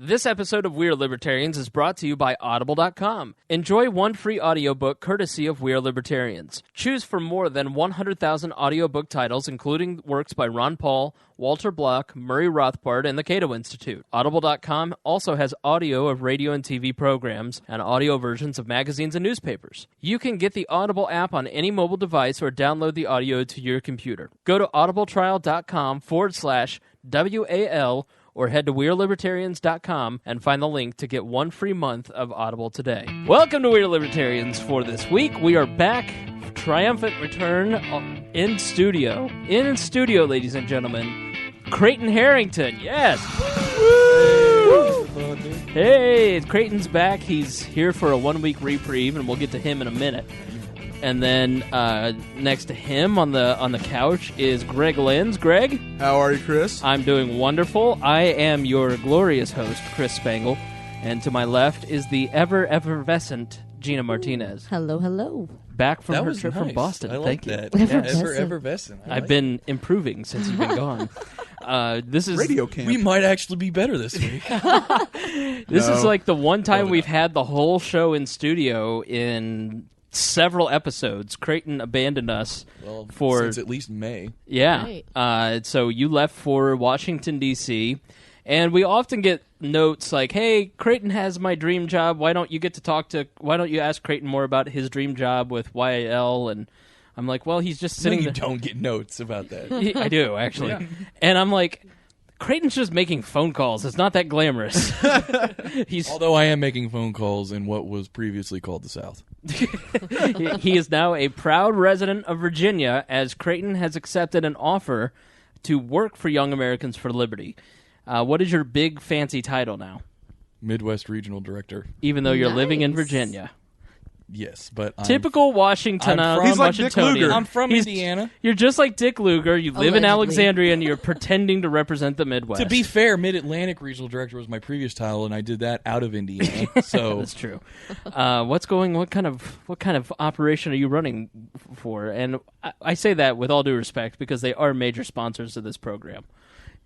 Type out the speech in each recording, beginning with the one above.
This episode of We Are Libertarians is brought to you by Audible.com. Enjoy one free audiobook courtesy of We Are Libertarians. Choose from more than 100,000 audiobook titles, including works by Ron Paul, Walter Block, Murray Rothbard, and the Cato Institute. Audible.com also has audio of radio and TV programs and audio versions of magazines and newspapers. You can get the Audible app on any mobile device or download the audio to your computer. Go to audibletrial.com/WAL or head to WeareLibertarians.com and find the link to get one free month of Audible today. Welcome to We Are Libertarians for this week. We are back, triumphant return in studio. In studio, ladies and gentlemen, Creighton Harrington, yes! Woo! Hey, Creighton's back. He's here for a 1-week reprieve, and we'll get to him in a minute. And then next to him on the couch is Greg Lenz. Greg? How are you, Chris? I'm doing wonderful. I am your glorious host, Chris Spangle. And to my left is the ever-effervescent Gena Martinez. Hello, hello. Back from her trip from Boston. I Thank you. that. Yes. Effervescent. I've been improving since you've been gone. This is Radio camp. We might actually be better this week. This is like the one time we've had the whole show in studio in several episodes. Creighton abandoned us for since at least May. Yeah. Right. So you left for Washington, D.C., and we often get notes like, hey, Creighton has my dream job. Why don't you ask Creighton more about his dream job with YAL? And I'm like, well, he's just sitting there. You don't get notes about that. I do, actually. Yeah. And I'm like, Creighton's just making phone calls. It's not that glamorous. Although I am making phone calls in what was previously called the South. He is now a proud resident of Virginia, as Creighton has accepted an offer to work for Young Americans for Liberty. What is your big fancy title now? Midwest Regional Director. Even though you're living in Virginia. Yes, but typical Washington. He's like Dick Lugar. I'm from Indiana. You're just like Dick Lugar. You live in Alexandria, and you're pretending to represent the Midwest. To be fair, Mid-Atlantic Regional Director was my previous title, and I did that out of Indiana. So that's true. What kind of operation are you running for? And I say that with all due respect because they are major sponsors of this program.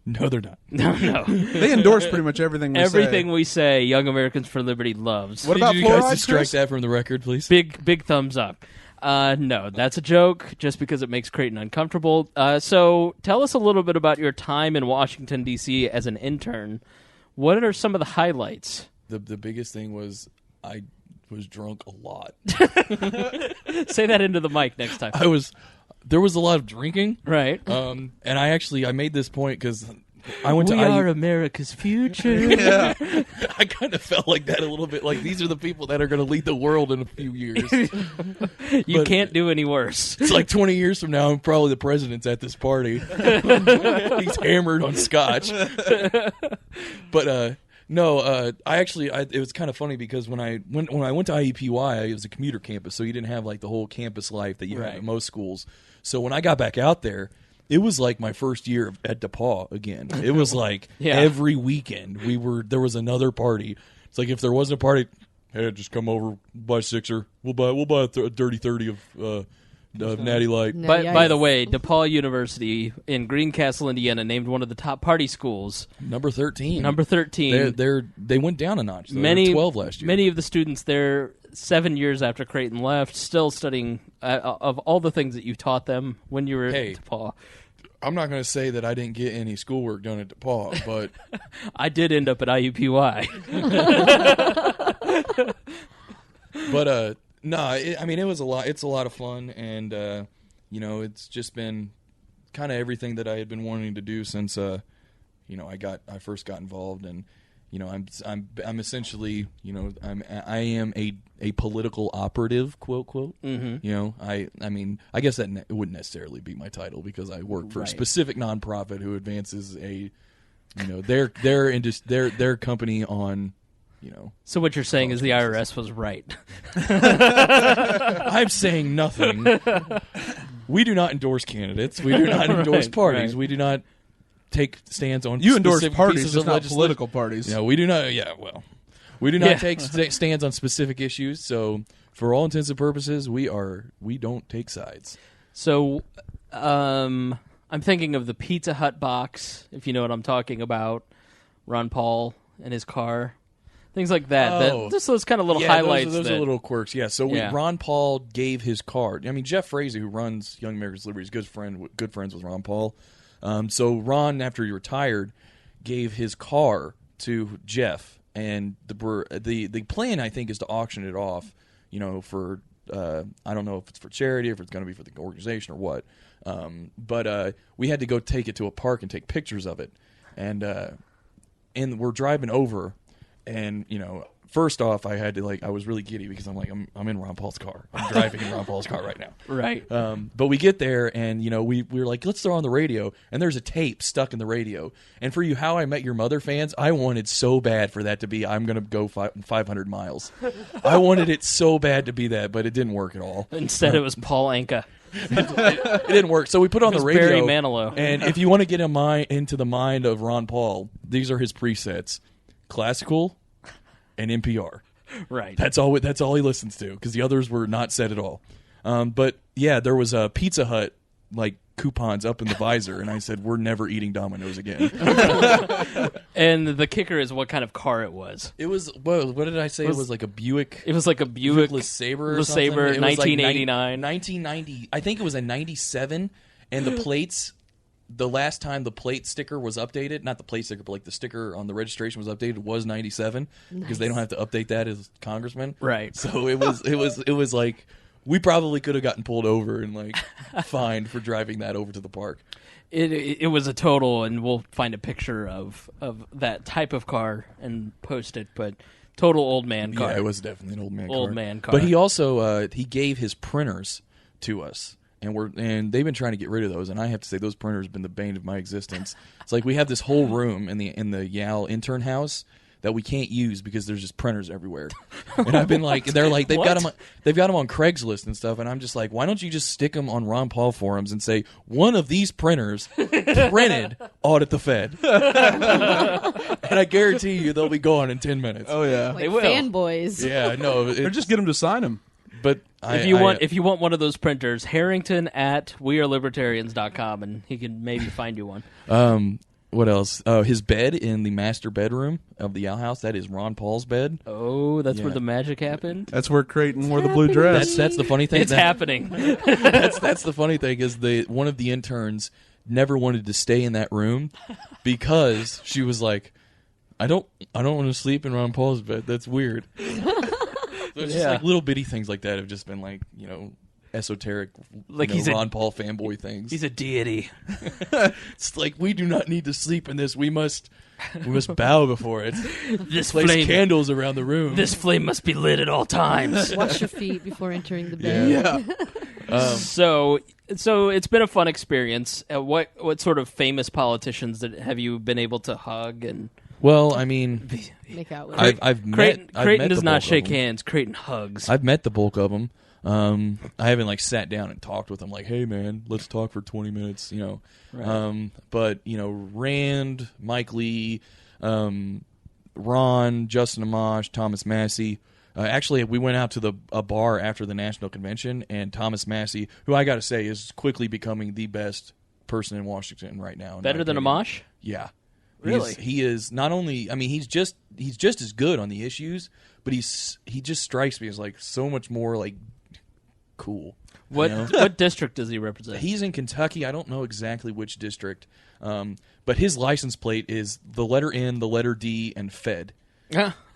No, they're not. No. They endorse pretty much everything we say. Everything we say, Young Americans for Liberty loves. What about you guys fluoride, to strike Chris? that from the record, please? Big thumbs up. No, that's a joke, just because it makes Creighton uncomfortable. So tell us a little bit about your time in Washington, D.C. as an intern. What are some of the highlights? The biggest thing was I was drunk a lot. Say that into the mic next time. There was a lot of drinking. Right. And I made this point because I went to We are America's future. Yeah. I kind of felt like that a little bit. Like, these are the people that are going to lead the world in a few years. You can't do any worse. It's like 20 years from now, I'm probably the president's at this party. He's hammered on scotch. But no, it was kind of funny because when I went to IUPUI, it was a commuter campus, so you didn't have like the whole campus life that you have at most schools. So when I got back out there, it was like my first year at DePaul again. It was like every weekend there was another party. It's like if there wasn't a party, hey, just come over, buy a Sixer. We'll buy a dirty 30 of Natty Light. No, by the way, DePaul University in Greencastle, Indiana, named one of the top party schools. Number 13. Number 13. They went down a notch. They were 12 last year. Many of the students there, 7 years after Creighton left, still studying of all the things that you taught them when you were at DePaul. I'm not going to say that I didn't get any schoolwork done at DePaul, but I did end up at IUPUI. But no, it was a lot. It's a lot of fun, and it's just been kind of everything that I had been wanting to do since I first got involved, and I'm essentially I am a political operative, quote quote. Mm-hmm. I guess that it wouldn't necessarily be my title because I work for a specific nonprofit who advances their company on. So what you're saying is the IRS was right. I'm saying nothing. We do not endorse candidates. We do not endorse parties. Right. We do not take stands on. You endorse specific parties, pieces just of not political parties. No, we do not. Yeah, well, we do not take stands on specific issues. So, for all intents and purposes, we don't take sides. So, I'm thinking of the Pizza Hut box, if you know what I'm talking about. Ron Paul in his car, things like that. Oh. Just those kind of little yeah, highlights. Those are little quirks. Yeah. So Yeah. Ron Paul gave his card. I mean, Jeff Frazee, who runs Young America's Liberty, is good friends with Ron Paul. So Ron, after he retired, gave his car to Jeff, and the plan, I think, is to auction it off. For I don't know if it's for charity, if it's going to be for the organization or what. But we had to go take it to a park and take pictures of it, and we're driving over, and first off, I had to I was really giddy because I'm in Ron Paul's car. I'm driving in Ron Paul's car right now. Right. But we get there, and we were like, let's throw on the radio, and there's a tape stuck in the radio. And for you How I Met Your Mother fans, I wanted so bad for that to be I'm gonna go 500 miles. I wanted it so bad to be that, but it didn't work at all. Instead, it was Paul Anka. It didn't work. So we put on It the was radio. Barry Manilow. And if you want to get into the mind of Ron Paul, these are his presets: classical and NPR. Right. That's all he listens to, because the others were not said at all. But yeah, there was a Pizza Hut coupons up in the visor, and I said, we're never eating Domino's again. And the kicker is what kind of car it was. It was what did I say? It was like a Buick. It was like a Buick LeSabre or LeSabre, something. It was 1989. 1990. I think it was a 97, and the plates. The last time the plate sticker was updated, not the plate sticker, but the sticker on the registration was updated, was 97, because they don't have to update that as congressmen. Right. So it was like we probably could have gotten pulled over and fined for driving that over to the park. It was a total, and we'll find a picture of that type of car and post it, but total old man car. Yeah, it was definitely an old man car. But he also he gave his printers to us. And they've been trying to get rid of those, and I have to say those printers have been the bane of my existence. It's like we have this whole room in the Yale intern house that we can't use because there's just printers everywhere. And I've been they've got them on Craigslist and stuff, and I'm just like, why don't you just stick them on Ron Paul forums and say one of these printers printed audit the Fed, and I guarantee you they'll be gone in 10 minutes. Oh yeah, Like They will. fanboys. Yeah, no, or just get them to sign them. But If you want one of those printers, Harrington at wearelibertarians.com, and he can maybe find you one. What else? His bed in the master bedroom of the Yale house, that is Ron Paul's bed. Oh, that's Yeah. where the magic happened? That's where Creighton wore the blue dress. That's the funny thing. It's happening. That's the funny thing is one of the interns never wanted to stay in that room because she was like, I don't want to sleep in Ron Paul's bed. That's weird. So it's just little bitty things like that have just been esoteric, He's Ron Paul fanboy things. He's a deity. It's like, we do not need to sleep in this. We must bow before it. This Place flame, candles around the room. this flame must be lit at all times. Wash your feet before entering the bed. Yeah. So it's been a fun experience. What sort of famous politicians have you been able to hug and? Well, I mean, Make out with I've Creighton met does the not bulk shake of them. hands. Creighton hugs. I've met the bulk of them. I haven't sat down and talked with them like, hey man, let's talk for 20 minutes, Right. But Rand, Mike Lee, Ron, Justin Amash, Thomas Massey. Actually, we went out to a bar after the national convention, and Thomas Massey, who I got to say is quickly becoming the best person in Washington right now. Better than Amash? Yeah. Really? He is not only. I mean, he's just as good on the issues, but he just strikes me as so much more cool. What district does he represent? He's in Kentucky. I don't know exactly which district, but his license plate is the letter N, the letter D, and Fed.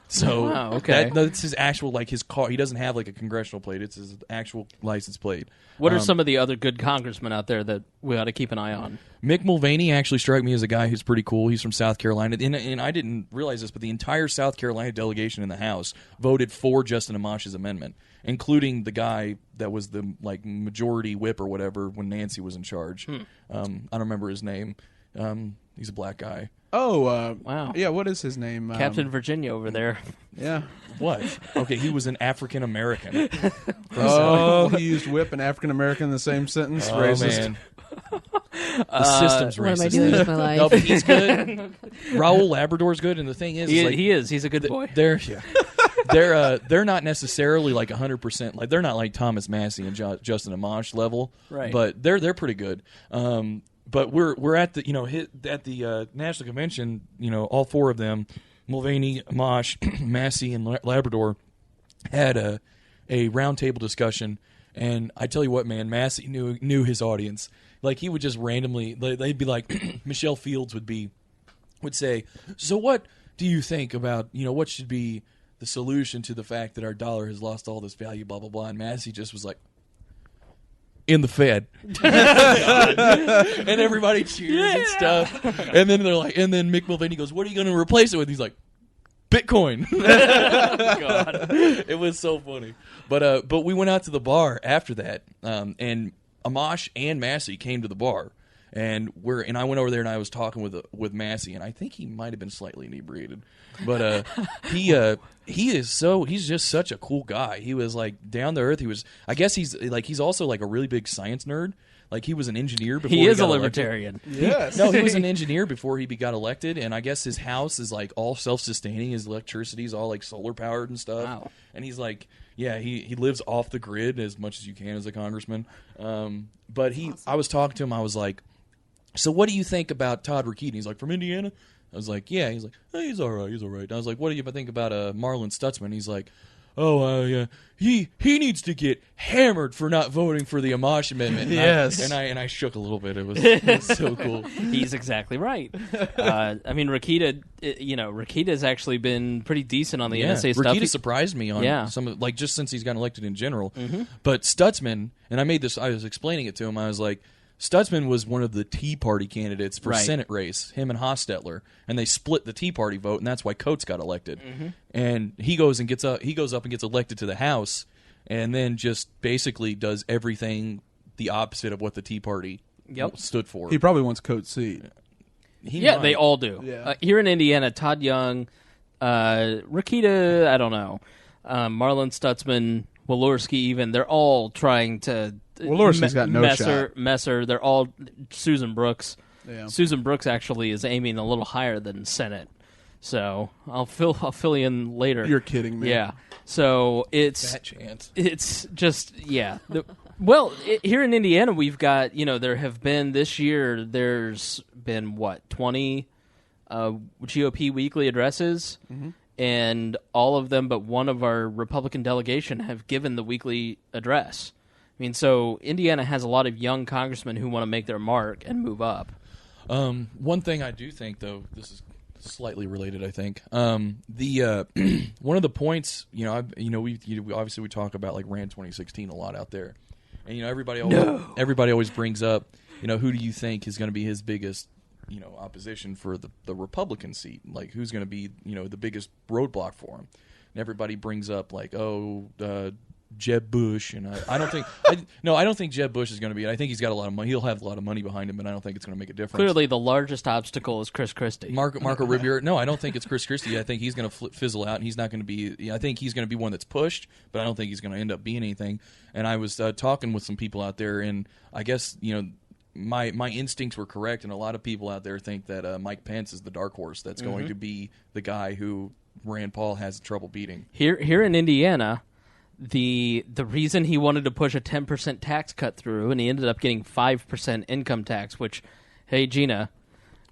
So Wow, okay. that's his actual his car. He doesn't have a congressional plate. It's his actual license plate. What are some of the other good congressmen out there that we ought to keep an eye on? Mick Mulvaney actually struck me as a guy who's pretty cool. He's from South Carolina, and I didn't realize this, but the entire South Carolina delegation in the House voted for Justin Amash's amendment, including the guy that was the majority whip or whatever when Nancy was in charge. I don't remember his name. He's a black guy. Oh, Wow. Yeah, what is his name? Captain Virginia over there. Yeah. What? Okay, he was an African American. Oh, he used whip and African American in the same sentence. Oh Racist. man. The system's What am I racist. doing with my life? No, but he's good. Raul Labrador's good, and the thing is, He is. He's a good boy. they're not necessarily 100%. They're not like Thomas Massey and Justin Amash level, Right. But they're pretty good. But we're at the at the national convention. All four of them Mulvaney, Amash, Massey, and Labrador had a roundtable discussion. And I tell you what, man, Massey knew his audience. Like, he would just randomly, they'd be like, Michelle Fields would say, so what do you think about, what should be the solution to the fact that our dollar has lost all this value, blah, blah, blah. And Massey just was like, in the Fed. And everybody cheers and stuff. And then they're like, and then Mick Mulvaney goes, what are you going to replace it with? He's like, Bitcoin. God. It was so funny. But we went out to the bar after that, and Amash and Massey came to the bar. And I went over there and I was talking with Massey, and I think he might have been slightly inebriated, but he's just such a cool guy. He was like down to earth. I guess he's also like a really big science nerd. Like, he was an engineer before he is got a libertarian. Yes. No, he was an engineer before he got elected, and I guess his house is like all self-sustaining. His electricity is all like solar powered and stuff. Wow. And he's like, yeah, he lives off the grid as much as you can as a congressman. But I was talking to him. I was like, so what do you think about Todd Rokita? He's like, from Indiana? I was like, yeah. He's like, hey, he's all right. And I was like, what do you think about Marlon Stutzman? He's like, oh, yeah, he needs to get hammered for not voting for the Amash Amendment. Yes. And I shook a little bit. It was so cool. He's exactly right. I mean, Rokita's actually been pretty decent on the NSA stuff. Rokita surprised me on some of, like, just since he's gotten elected in general. Mm-hmm. But Stutzman, and I was explaining it to him, I was like, Stutzman was one of the Tea Party candidates for Senate race, him and Hostetler, and they split the Tea Party vote, and that's why Coates got elected. Mm-hmm. And he goes up and gets elected to the House, and then just basically does everything the opposite of what the Tea Party stood for. He probably wants Coates' seat. They all do. Yeah. Here in Indiana, Todd Young, Rokita, I don't know, Marlon Stutzman, Walorski, even, they're all trying to. Walorski's got no shot. Messer, they're all Susan Brooks. Yeah. Susan Brooks actually is aiming a little higher than Senate. So I'll fill you in later. You're kidding me. Yeah. So it's that chance. It's just here in Indiana we've got there have been this year there's been 20 GOP weekly addresses. Mm-hmm. And all of them but one of our Republican delegation have given the weekly address. I mean, so Indiana has a lot of young congressmen who want to make their mark and move up. One thing I do think, though, this is slightly related, I think. The one of the points, we obviously we talk about like RAND 2016 a lot out there, and everybody always brings up, who do you think is going to be his biggest opposition for the Republican seat? Like, who's going to be, the biggest roadblock for him? And everybody brings up, like, Jeb Bush, and I don't think I don't think Jeb Bush is going to be it. I think he's got a lot of money. He'll have a lot of money behind him, but I don't think it's going to make a difference. Clearly, the largest obstacle is Chris Christie. Marco Rubio. No, I don't think it's Chris Christie. I think he's going to fizzle out, and he's not going to be. I think he's going to be one that's pushed, but I don't think he's going to end up being anything. And I was talking with some people out there, and I guess my instincts were correct, and a lot of people out there think that Mike Pence is the dark horse that's going to be the guy who Rand Paul has trouble beating. Here in Indiana, the reason he wanted to push a 10% tax cut through, and he ended up getting 5% income tax, which, hey, Gena,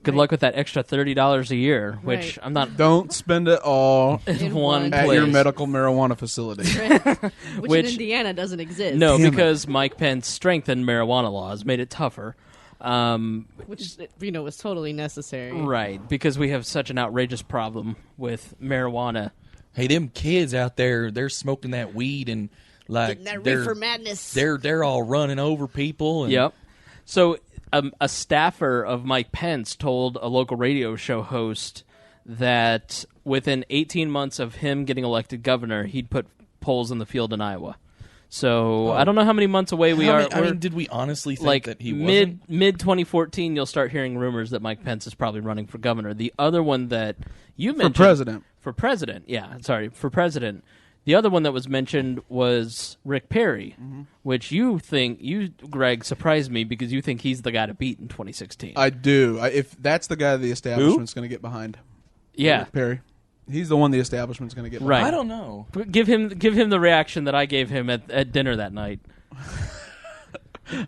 good luck with that extra $30 a year, which I'm not... Don't spend it all in one at place. your medical marijuana facility. Right. Which in Indiana doesn't exist. No, because Mike Pence strengthened marijuana laws, made it tougher. Which, was totally necessary. Right, because we have such an outrageous problem with marijuana. Hey, them kids out there, they're smoking that weed and like getting that reefer madness. They're all running over people. And Yep. So a staffer of Mike Pence told a local radio show host that within 18 months of him getting elected governor, he'd put polls in the field in Iowa. So I don't know how many months away we are. I mean, did we honestly think that he wasn't? Mid 2014, you'll start hearing rumors that Mike Pence is probably running for governor. The other one that you mentioned... For president, for president. The other one that was mentioned was Rick Perry, which you, Greg, surprised me because you think he's the guy to beat in 2016. I do. If that's the guy the establishment's going to get behind. Yeah. Rick Perry. He's the one the establishment's going to get behind. Right. I don't know. But give him the reaction that I gave him at dinner that night.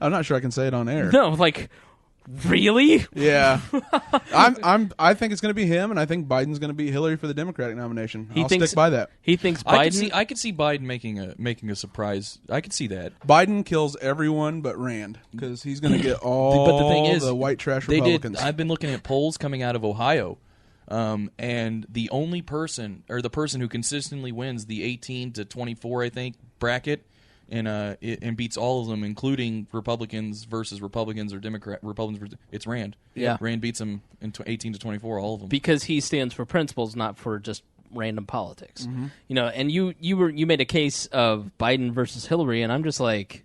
I'm not sure I can say it on air. No, like, Really? Yeah, I think it's going to be him, and I think Biden's going to beat Hillary for the Democratic nomination. I'll stick by that. He thinks Biden. I could see Biden making a surprise. I could see that. Biden kills everyone but Rand because he's going to get all but the thing is, the white trash Republicans. I've been looking at polls coming out of Ohio, and the only person, or the person who consistently wins the 18 to 24, I think, bracket, and beats all of them, including Republicans versus Republicans or Republicans. It's Rand. Yeah, Rand beats them in 18 to 24, all of them, because he stands for principles, not for just random politics. Mm-hmm. You know, and you made a case of Biden versus Hillary, and I'm just like,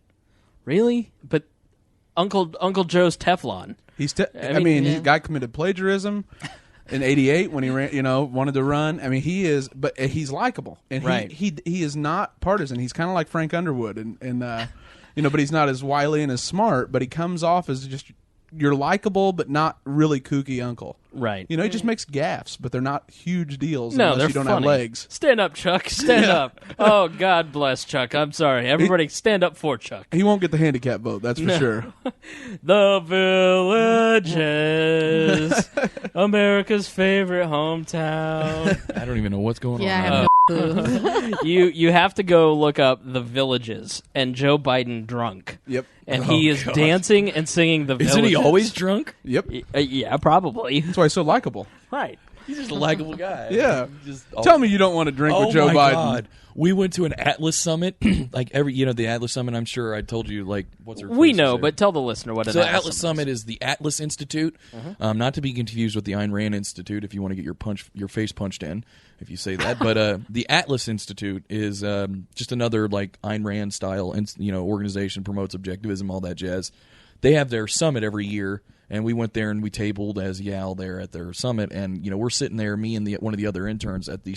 really? But Uncle Joe's Teflon. I mean, the guy committed plagiarism in '88 when he ran, wanted to run. I mean, but he's likable, and he is not partisan. He's kind of like Frank Underwood, and but he's not as wily and as smart. But he comes off as just you're likable, but not really kooky uncle. Right. He just makes gaffes, but they're not huge deals no, unless they're you don't funny. have legs. Stand up, Chuck. Stand up. Oh, God bless Chuck. I'm sorry. Everybody stand up for Chuck. He won't get the handicap vote, that's for sure. The Villages, America's favorite hometown. I don't even know what's going on. I have no clue. You have to go look up The Villages and Joe Biden drunk. Yep. And he is dancing and singing The Villages. Isn't he always drunk? Yep. Yeah, probably. That's why he's so likable. Right. He's just a likable guy. Yeah. Tell me you don't want to drink with Joe Biden. God. We went to an Atlas Summit, the Atlas Summit. I'm sure I told you, what's her. We know, but tell the listener what an So Atlas Atlas Summit is the Atlas Institute, not to be confused with the Ayn Rand Institute. If you want to get your face punched in, if you say that, but the Atlas Institute is just another Ayn Rand style, organization, promotes objectivism, all that jazz. They have their summit every year. And we went there and we tabled as Yal there at their summit, and we're sitting there, me and one of the other interns at the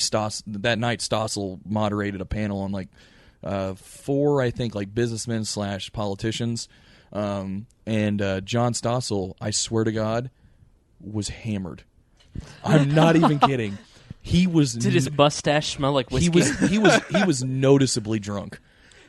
that night. Stossel moderated a panel on 4, I think, businessmen / politicians, and John Stossel, I swear to God, was hammered. I'm not even kidding. He was. Did his mustache smell like whiskey? He was noticeably drunk.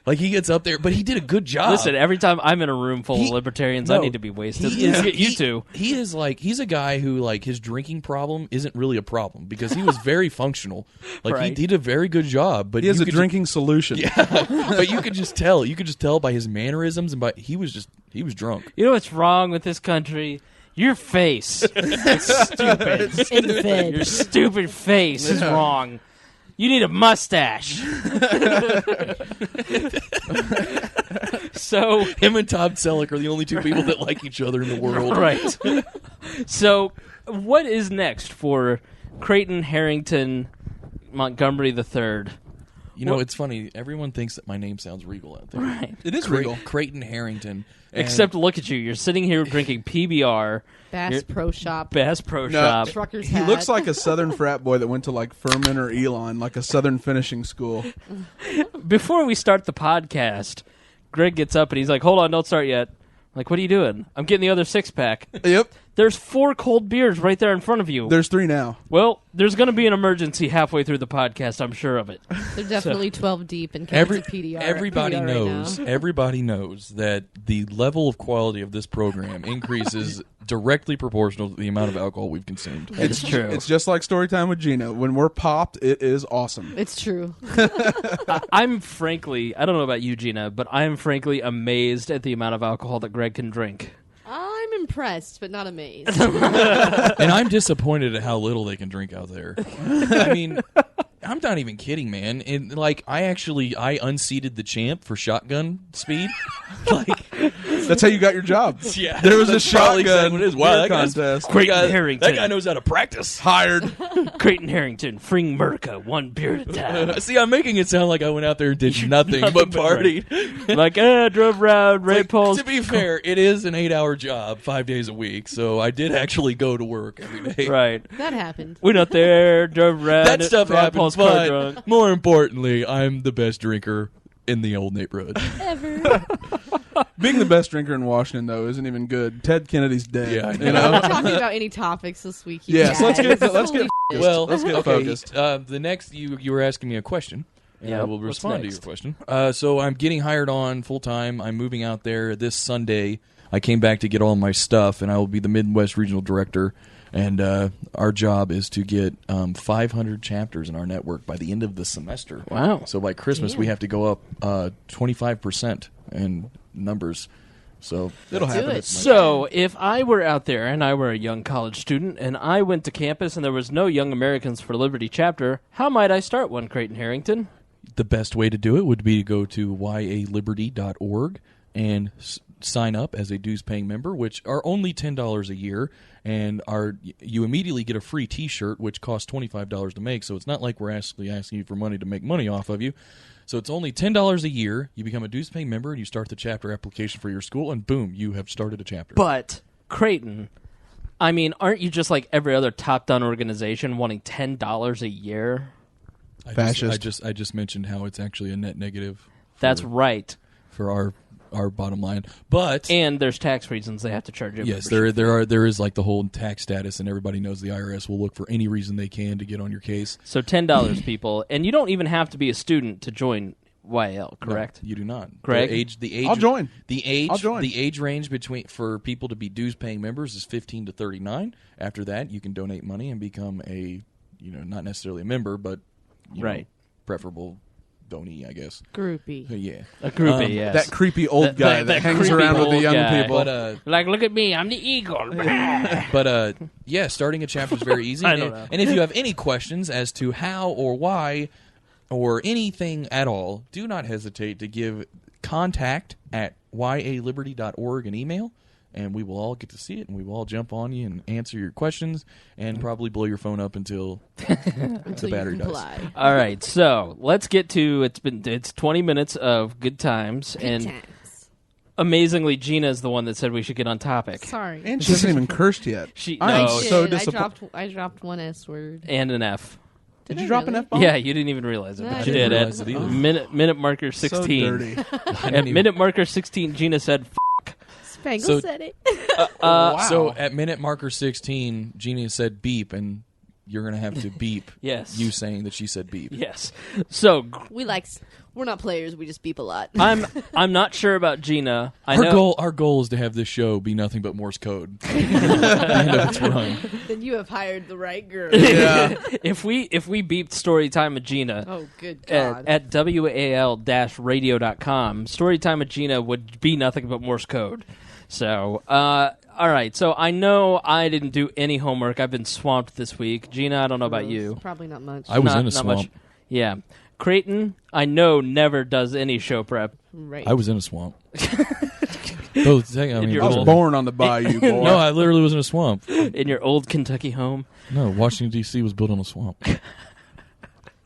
He gets up there, but he did a good job. Listen, every time I'm in a room full of libertarians, I need to be wasted. You two. He is he's a guy who his drinking problem isn't really a problem because he was very functional. Right. He did a very good job, but he has a drinking solution. Yeah, but you could just tell. You could just tell by his mannerisms and he was drunk. You know what's wrong with this country? Your face. It's stupid. In the Fed. Your stupid face is wrong. You need a mustache. So him and Todd Selleck are the only two people that like each other in the world. Right. So what is next for Creighton, Harrington, Montgomery III? It's funny. Everyone thinks that my name sounds regal out there. Right. It is regal. Creighton, Harrington. Except look at you. You're sitting here drinking PBR. Bass Pro Shop. Bass Pro Shop. Trucker's He hat. looks like a Southern frat boy that went to Furman or Elon, like a Southern finishing school. Before we start the podcast, Greg gets up and he's like, hold on, don't start yet. I'm like, what are you doing? I'm getting the other 6-pack. Yep. There's 4 cold beers right there in front of you. There's 3 now. Well, there's going to be an emergency halfway through the podcast, I'm sure of it. They're definitely 12 deep in cans of PDR. Everybody PDR knows. Right now. Everybody knows that the level of quality of this program increases directly proportional to the amount of alcohol we've consumed. It's true. It's just like Storytime with Gena. When we're popped, it is awesome. It's true. I'm frankly, I don't know about you, Gina, but I am frankly amazed at the amount of alcohol that Greg can drink. I'm impressed, but not amazed. And I'm disappointed at how little they can drink out there. I mean, I'm not even kidding, man. And I unseated the champ for shotgun speed. That's how you got your job. Yeah, There was a that's probably shotgun what it is. Wow, beer that guy's contest. Creighton, Harrington. That guy knows how to practice. Hired. Creighton, Harrington, Fring Murka, 1 beer at a time. See, I'm making it sound like I went out there and did nothing but partied. Drove around, Ray Poles. To be fair, it is an 8-hour job, 5 days a week, so I did actually go to work every day. Right. That happened. Went out there, drove around. That stuff Ron happens, Paul's car but drunk. more importantly, I'm the best drinker in the old neighborhood. Ever. Being the best drinker in Washington, though, isn't even good. Ted Kennedy's dead. Yeah, I you We're know? not talking about any topics this week. You Yes, let's guys. get Holy focused. Well, Let's get okay. focused. The next, you were asking me a question. And Yeah, I will what's respond to next? your question. So I'm getting hired on full time. I'm moving out there this Sunday. I came back to get all my stuff, and I will be the Midwest Regional Director. And our job is to get 500 chapters in our network by the end of the semester. Wow. So by Christmas, we have to go up 25% in numbers. So it'll happen. So if I were out there and I were a young college student and I went to campus and there was no Young Americans for Liberty chapter, how might I start one, Creighton Harrington? The best way to do it would be to go to yaliberty.org and sign up as a dues-paying member, which are only $10 a year, and you immediately get a free T-shirt, which costs $25 to make. So it's not like we're asking you for money to make money off of you. So it's only $10 a year. You become a dues-paying member, and you start the chapter application for your school, and boom, you have started a chapter. But Creighton, I mean, aren't you just like every other top-down organization wanting $10 a year? Fascist. I just mentioned how it's actually a net negative. That's right. For our bottom line, and there's tax reasons they have to charge you. Yes, there is like the whole tax status, and everybody knows the IRS will look for any reason they can to get on your case. So $10, people, and you don't even have to be a student to join YL, correct? No, you do not. Greg? The age. I'll join. I'll join. The age range for people to be dues paying members is 15 to 39. After that, you can donate money and become a not necessarily a member, but preferable donee, I guess. Groupie. Yeah. A groupie, yes. That creepy old guy that hangs around with the young people. But, like, look at me, I'm the eagle. But, starting a chapter is very easy. I don't know. And if you have any questions as to how or why or anything at all, do not hesitate to give contact@yaliberty.org an email. And we will all get to see it, and we will all jump on you and answer your questions, and probably blow your phone up until the battery dies. All right, so let's get to it's 20 minutes of good times, amazingly, Gina is the one that said we should get on topic. Sorry, and she hasn't even cursed yet. I'm so disappointed. I dropped one S word and an F. Did you drop an F-bomb? Yeah, you didn't even realize it, but you did. At minute marker 16. So dirty. At minute marker 16, Gina said, Spangle said it. Wow. So at minute marker 16, Gena said beep, and you're going to have to beep yes. you saying that she said beep. Yes. So we're not players, we just beep a lot. I'm not sure about Gena. Our goal is to have this show be nothing but Morse code. At the end of its run. Then you have hired the right girl. Yeah. if we beeped Storytime with Gena good God. at WAL-radio.com, Storytime with Gena would be nothing but Morse code. So, all right. So I know I didn't do any homework. I've been swamped this week. Gena, I don't know about you. Probably not much. I was in a swamp. Much. Yeah. Creighton, I know, never does any show prep. Right. I was in a swamp. I was born on the bayou, boy. No, I literally was in a swamp. In your old Kentucky home? No, Washington, D.C. was built on a swamp.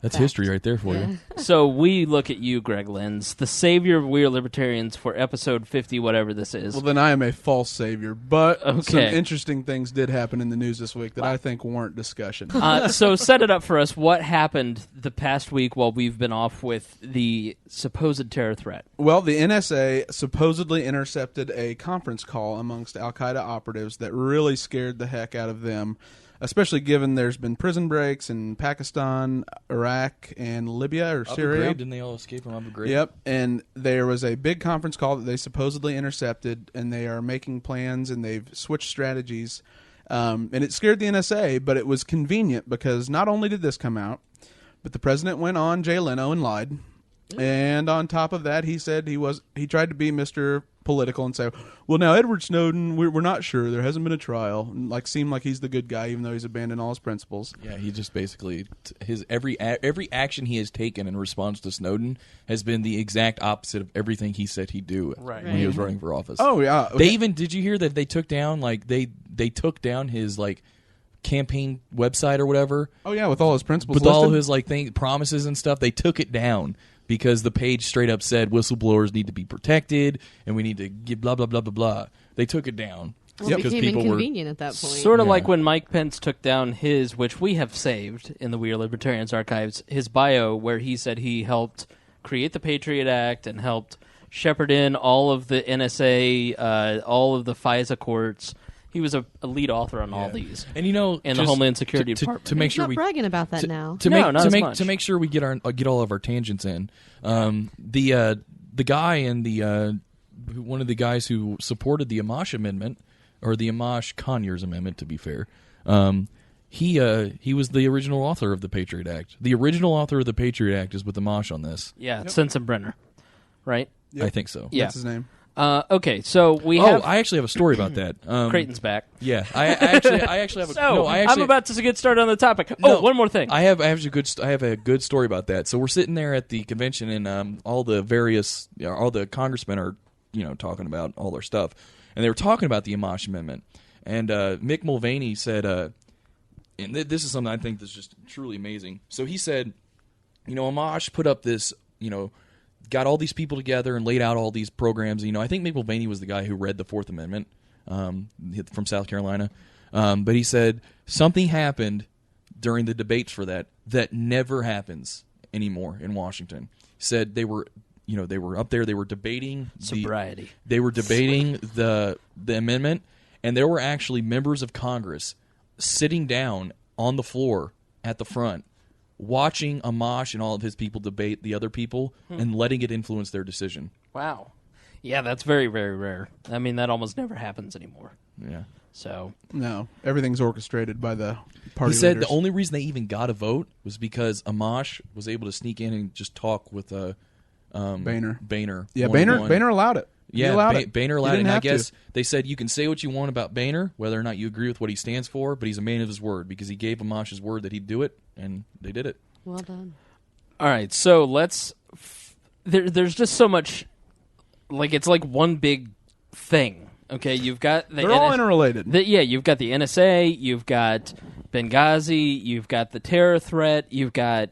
That's history right there for you. So we look at you, Greg Lenz, the savior of We Are Libertarians for episode 50, whatever this is. Well, then I am a false savior. But some interesting things did happen in the news this week that I think warrant discussion. So set it up for us. What happened the past week while we've been off with the supposed terror threat? Well, the NSA supposedly intercepted a conference call amongst al-Qaeda operatives that really scared the heck out of them, especially given there's been prison breaks in Pakistan, Iraq, and Libya or Syria. Abu Ghraib, didn't they all escape from Abu Ghraib? Yep, and there was a big conference call that they supposedly intercepted, and they are making plans, and they've switched strategies. And it scared the NSA, but it was convenient because not only did this come out, but the president went on Jay Leno and lied. And on top of that, he said he tried to be Mr. Political and say, well, now Edward Snowden, we're not sure. There hasn't been a trial. And seem like he's the good guy, even though he's abandoned all his principles. Yeah, he just basically his every action he has taken in response to Snowden has been the exact opposite of everything he said he'd do when he was running for office. Oh yeah, did you hear that they took down they took down his campaign website or whatever? Oh yeah, with all his principles, with all his promises and stuff. They took it down. Because the page straight up said whistleblowers need to be protected and we need to give blah, blah, blah, blah, blah. They took it down. Well, it became inconvenient at that point. Sort of like when Mike Pence took down his, which we have saved in the We Are Libertarians archives, his bio where he said he helped create the Patriot Act and helped shepherd in all of the NSA, all of the FISA courts. He was a lead author on all these, and in the Homeland Security Department. To make sure we bragging about that now. To make sure we get all of our tangents in. The guy in the one of the guys who supported the Amash Amendment, or the Amash-Conyers Amendment, to be fair. He was the original author of the Patriot Act. The original author of the Patriot Act is with Amash on this. Yeah, Sensenbrenner, right? Yep. I think so. Yeah. That's his name. Okay, so we have... I actually have a story about that. Creighton's back. Yeah, I actually have a... So, I'm about to get started on the topic. One more thing. I have a good story about that. So we're sitting there at the convention, and all the congressmen are, talking about all their stuff, and they were talking about the Amash Amendment, and Mick Mulvaney said, and this is something I think that's just truly amazing. So he said, Amash put up this, got all these people together and laid out all these programs. I think Mick Mulvaney was the guy who read the Fourth Amendment from South Carolina. But he said something happened during the debates for that never happens anymore in Washington. He said they were up there, they were debating sobriety. They were debating the amendment, and there were actually members of Congress sitting down on the floor at the front, watching Amash and all of his people debate the other people and letting it influence their decision. Wow. Yeah, that's very, very rare. I mean, that almost never happens anymore. Yeah. So no, everything's orchestrated by the party. He said leaders. The only reason they even got a vote was because Amash was able to sneak in and just talk with Boehner. Yeah, Boehner allowed it. Yeah, Boehner allowed it. And I guess to. They said you can say what you want about Boehner, whether or not you agree with what he stands for, but he's a man of his word because he gave Amash his word that he'd do it, and they did it. Well done. All right, so let's... There's just so much... it's like one big thing. Okay, you've got... They're all interrelated. You've got the NSA, you've got Benghazi, you've got the terror threat, you've got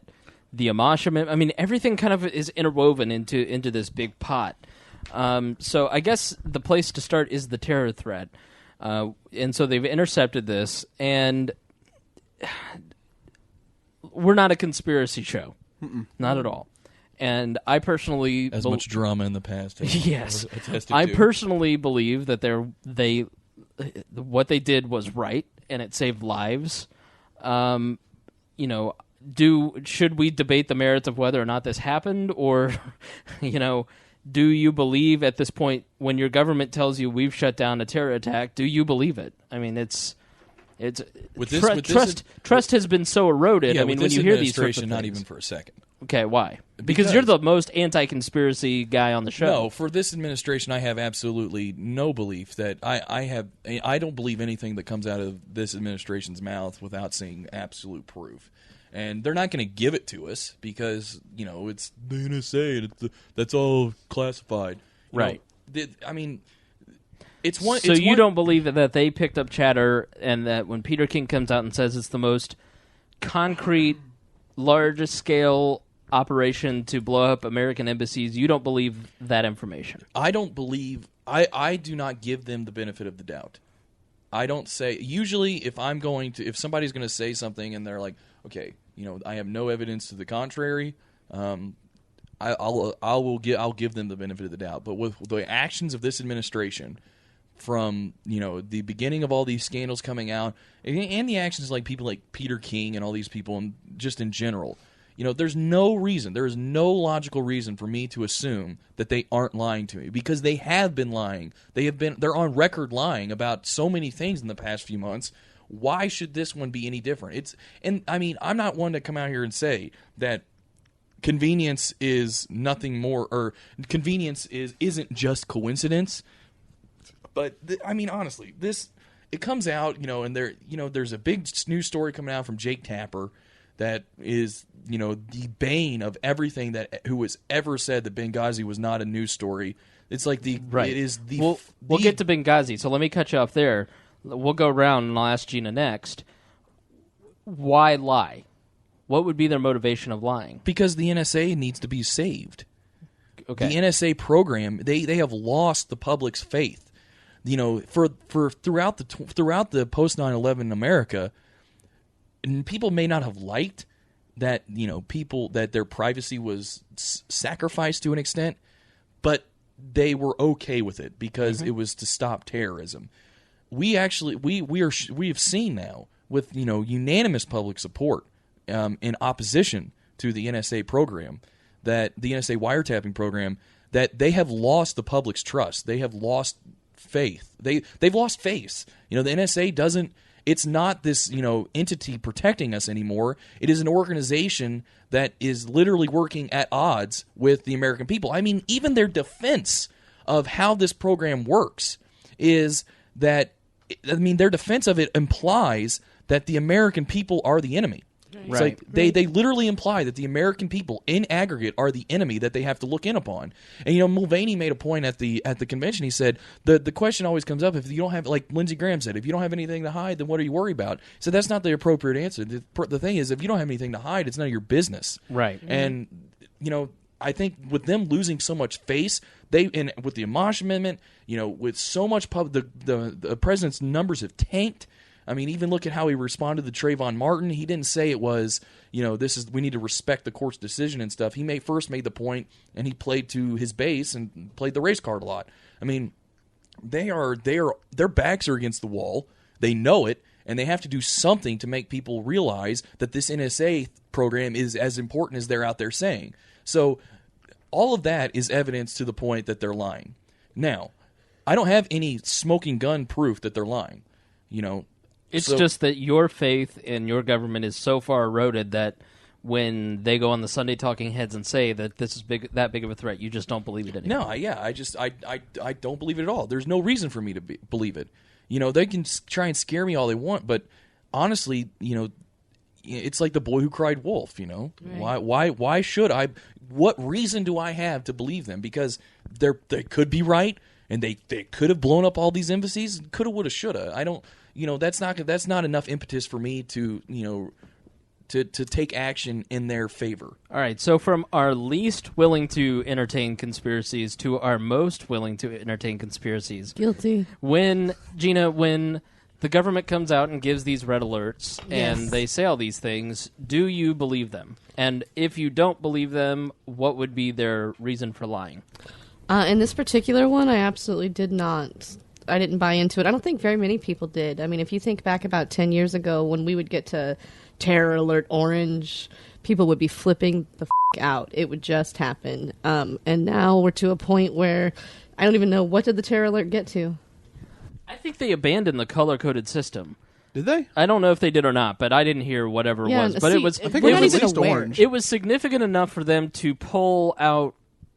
the Amash Amendment. I mean, everything kind of is interwoven into this big pot. So I guess the place to start is the terror threat. And so they've intercepted this, and we're not a conspiracy show. Not at all. And I personally... As much drama in the past. Yes. I personally believe that what they did was right, and it saved lives. Should we debate the merits of whether or not this happened, or, do you believe at this point when your government tells you we've shut down a terror attack? Do you believe it? I mean, trust has been so eroded. Yeah, I mean, when you hear these sorts of things, not even for a second. Okay, why? Because you're the most anti-conspiracy guy on the show. No, for this administration, I have absolutely no belief that I don't believe anything that comes out of this administration's mouth without seeing absolute proof. And they're not going to give it to us because, it's the NSA. That's all classified. Right. It's one. So you don't believe that they picked up chatter, and that when Peter King comes out and says it's the most concrete, largest scale operation to blow up American embassies, you don't believe that information? I don't believe. I do not give them the benefit of the doubt. I don't say. Usually, if somebody's going to say something and they're like, okay, I have no evidence to the contrary, I'll give them the benefit of the doubt. But with the actions of this administration, from the beginning of all these scandals coming out, and the actions like people like Peter King and all these people, and just in general, there's no reason, there is no logical reason for me to assume that they aren't lying to me, because they have been lying. They're on record lying about so many things in the past few months. Why should this one be any different? I'm not one to come out here and say that convenience is nothing more, or convenience isn't just coincidence. But honestly, it comes out, and there's a big news story coming out from Jake Tapper that is, the bane of everything who has ever said that Benghazi was not a news story. It's like right. It is the. We'll get to Benghazi, so let me cut you off there. We'll go around and I'll ask Gena next. Why lie? What would be their motivation of lying? Because the NSA needs to be saved. Okay. The NSA program, they have lost the public's faith. For throughout the post 9/11 America, and people may not have liked that that their privacy was sacrificed to an extent, but they were okay with it because it was to stop terrorism. We have seen now with unanimous public support in opposition to the NSA program, that the NSA wiretapping program, that they have lost the public's trust. They have lost faith. They've lost face. The NSA doesn't. It's not this entity protecting us anymore. It is an organization that is literally working at odds with the American people. I mean, even their defense of how this program works is that, their defense of it implies that the American people are the enemy. Right. It's like they literally imply that the American people in aggregate are the enemy that they have to look in upon. And Mulvaney made a point at the convention. He said the question always comes up, if you don't have, like Lindsey Graham said, if you don't have anything to hide, then what are you worried about? So that's not the appropriate answer. The thing is, if you don't have anything to hide, it's none of your business. Right. And I think with them losing so much face, with the Amash Amendment, with so much the president's numbers have tanked. I mean, even look at how he responded to Trayvon Martin. He didn't say it was, we need to respect the court's decision and stuff. He first made the point, and he played to his base and played the race card a lot. I mean, their backs are against the wall. They know it, and they have to do something to make people realize that this NSA program is as important as they're out there saying. So all of that is evidence to the point that they're lying. Now, I don't have any smoking gun proof that they're lying. It's just that your faith in your government is so far eroded that when they go on the Sunday Talking Heads and say that this is that big of a threat, you just don't believe it anymore. No, I don't believe it at all. There's no reason for me to believe it. They can try and scare me all they want, but honestly, it's like the boy who cried wolf. Right. Why should I? What reason do I have to believe them? Because they could be right, and they could have blown up all these embassies. Coulda, woulda, shoulda. I don't. That's not enough impetus for me to take action in their favor. All right, so from our least willing to entertain conspiracies to our most willing to entertain conspiracies. Guilty. When the government comes out and gives these red alerts and they say all these things, do you believe them? And if you don't believe them, what would be their reason for lying? In this particular one, I absolutely did not. I didn't buy into it. I don't think very many people did. I mean, if you think back about 10 years ago when we would get to Terror Alert Orange, people would be flipping the out. It would just happen. And now we're to a point where I don't even know, what did the Terror Alert get to? I think they abandoned the color-coded system. Did they? I don't know if they did or not, but I didn't hear whatever it was. But see, it was. I think it was at least orange. It was significant enough for them to pull out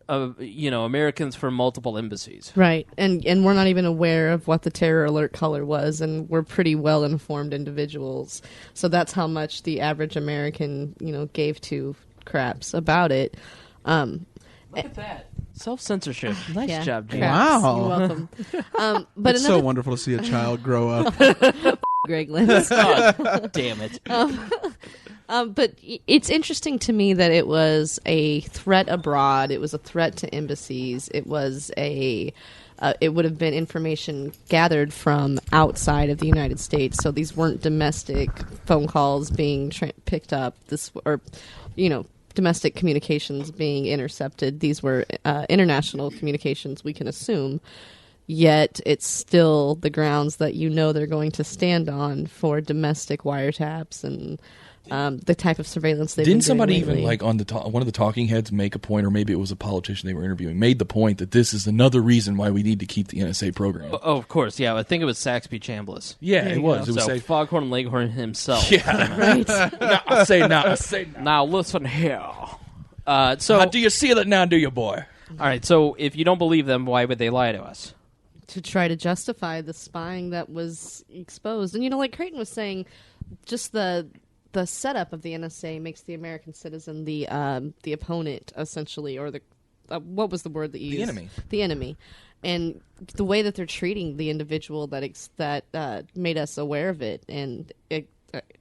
Americans from multiple embassies. Right, and we're not even aware of what the Terror Alert color was, and we're pretty well-informed individuals. So that's how much the average American, gave two craps about it. Look at that. Self-censorship. Nice job, Gena. Wow. You're welcome. But it's so wonderful to see a child grow up. Greg Lynch. God damn it. But it's interesting to me that it was a threat abroad. It was a threat to embassies. It was it would have been information gathered from outside of the United States. So these weren't domestic phone calls being picked up. Domestic communications being intercepted. These were international communications, we can assume. Yet it's still the grounds that they're going to stand on for domestic wiretaps and the type of surveillance they've been doing. Didn't somebody lately. even on one of the talking heads make a point, or maybe it was a politician they were interviewing, made the point that this is another reason why we need to keep the NSA program? Oh, of course, yeah. I think it was Saxby Chambliss. Yeah, it was. It was so Foghorn Leghorn himself. Yeah, right. I say now. Now listen here. How do you see that now, do you, boy? All right. So if you don't believe them, why would they lie to us? To try to justify the spying that was exposed, and like Creighton was saying, just the setup of the NSA makes the American citizen the opponent, essentially, or the what was the word that you used? The enemy. The enemy, and the way that they're treating the individual that made us aware of it and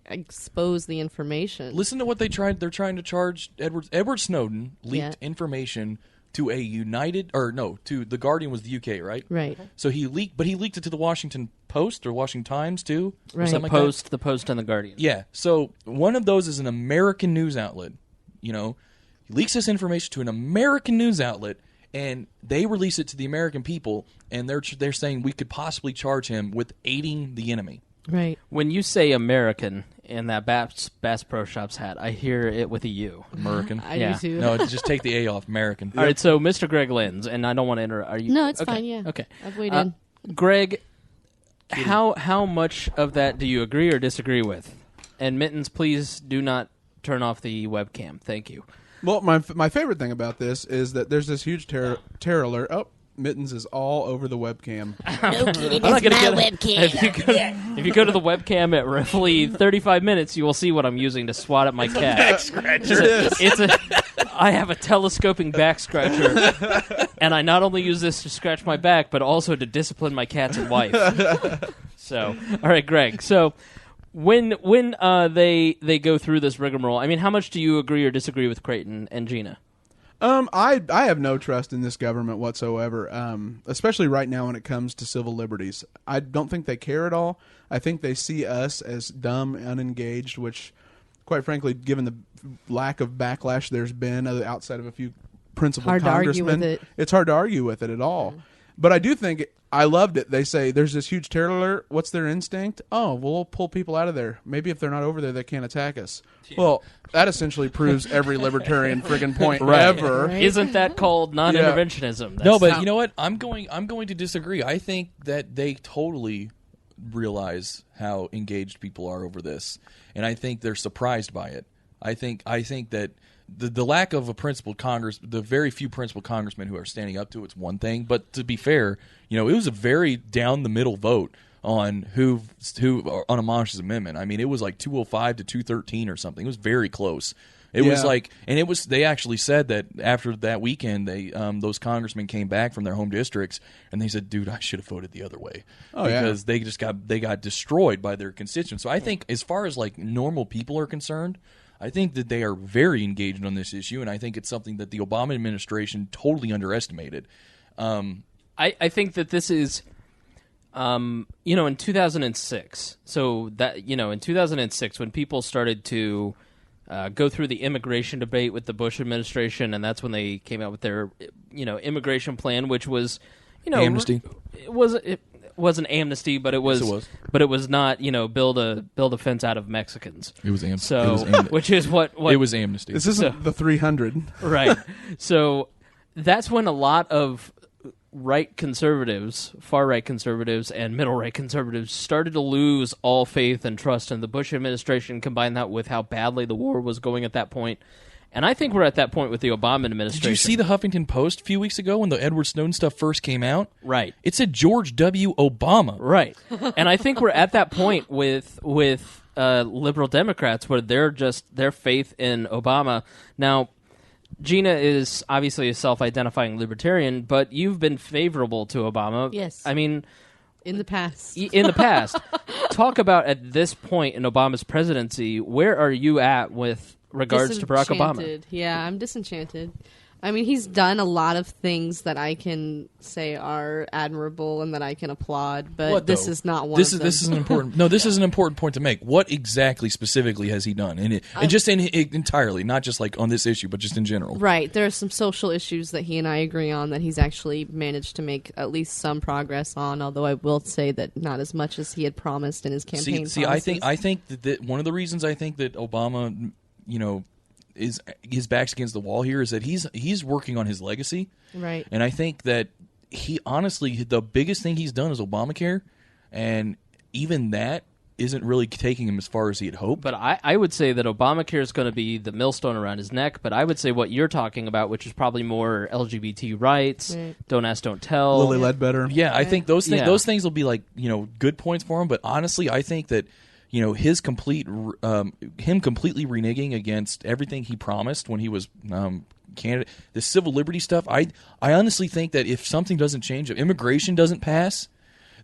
expose the information. Listen to what they're trying to charge Edward Snowden leaked information to to The Guardian was the UK, right? Right. So he leaked it to the Washington Post or Washington Times too? Right. Or something The Post and the Guardian. Yeah. So one of those is an American news outlet. He leaks this information to an American news outlet, and they release it to the American people, and they're saying we could possibly charge him with aiding the enemy. Right. When you say American in that Bass Pro Shops hat, I hear it with a U. American. I Yeah. do too. No, just take the A off. American. All right, so Mr. Greg Lenz, and I don't want to enter. Are you? No, it's okay. fine. Yeah. Okay. I've waited. Greg, how much of that do you agree or disagree with? And Mittens, please do not turn off the webcam. Thank you. Well, my favorite thing about this is that there's this huge terror alert. Oh, Mittens is all over the webcam. No kidding, I'm not it's gonna my get webcam. If you go to the webcam at roughly 35 minutes, you will see what I'm using to swat at my cat. I have a telescoping back scratcher, and I not only use this to scratch my back, but also to discipline my cats and wife. So, all right, Greg. So, when they go through this rigmarole, I mean, how much do you agree or disagree with Creighton and Gena? I have no trust in this government whatsoever, especially right now when it comes to civil liberties. I don't think they care at all. I think they see us as dumb, unengaged, which, quite frankly, given the lack of backlash there's been outside of a few principal congressmen, it's hard to argue with it at all. But I do think I loved it. They say there's this huge terror alert. What's their instinct? Oh, we'll pull people out of there. Maybe if they're not over there, they can't attack us. Yeah. Well, that essentially proves every libertarian friggin' point ever. Right. Isn't that called non-interventionism? No, but you know what? I'm going to disagree. I think that they totally realize how engaged people are over this, and I think they're surprised by it. I think that the lack of a principled Congress, the very few principled congressmen who are standing up to it's one thing. But to be fair, it was a very down the middle vote on who on Amash amendment. I mean, it was like 205 to 213 or something. It was very close. It was like, and it was. They actually said that after that weekend, those congressmen came back from their home districts and they said, "Dude, I should have voted the other way," because they got destroyed by their constituents. So I think, as far as like normal people are concerned, I think that they are very engaged on this issue, and I think it's something that the Obama administration totally underestimated. I think that this is, in 2006. So that in 2006, when people started to go through the immigration debate with the Bush administration, and that's when they came out with their immigration plan, which was amnesty. It wasn't amnesty, but it was. Yes, it was. But it was not build a fence out of Mexicans. It was amnesty. So which is what it was amnesty. This isn't the 300, right? So that's when a lot of far-right conservatives, and middle-right conservatives started to lose all faith and trust in the Bush administration. Combine that with how badly the war was going at that point. And I think we're at that point with the Obama administration. Did you see the Huffington Post a few weeks ago when the Edward Snowden stuff first came out? Right. It said George W. Obama. Right. And I think we're at that point with liberal Democrats where their faith in Obama. Now, Gena is obviously a self-identifying libertarian, but you've been favorable to Obama. Yes. I mean, in the past. Talk about at this point in Obama's presidency, where are you at with regards to Barack Obama? Yeah, I'm disenchanted. I mean, he's done a lot of things that I can say are admirable and that I can applaud, but this is not one of them. This is an important. No, this is an important point to make. What exactly specifically has he done? And just entirely, not just like on this issue, but just in general. Right. There are some social issues that he and I agree on that he's actually managed to make at least some progress on. Although I will say that not as much as he had promised in his campaign. See, I think that one of the reasons I think that Obama, is his back's against the wall here is that he's working on his legacy. Right. And I think that he honestly, the biggest thing he's done is Obamacare, and even that isn't really taking him as far as he had hoped. But I would say that Obamacare is going to be the millstone around his neck, but I would say what you're talking about, which is probably more LGBT rights, don't ask, don't tell. Lily Ledbetter. Yeah, I think those things will be like, good points for him, but honestly, I think that his completely reneging against everything he promised when he was candidate, the civil liberty stuff. I honestly think that if something doesn't change, if immigration doesn't pass,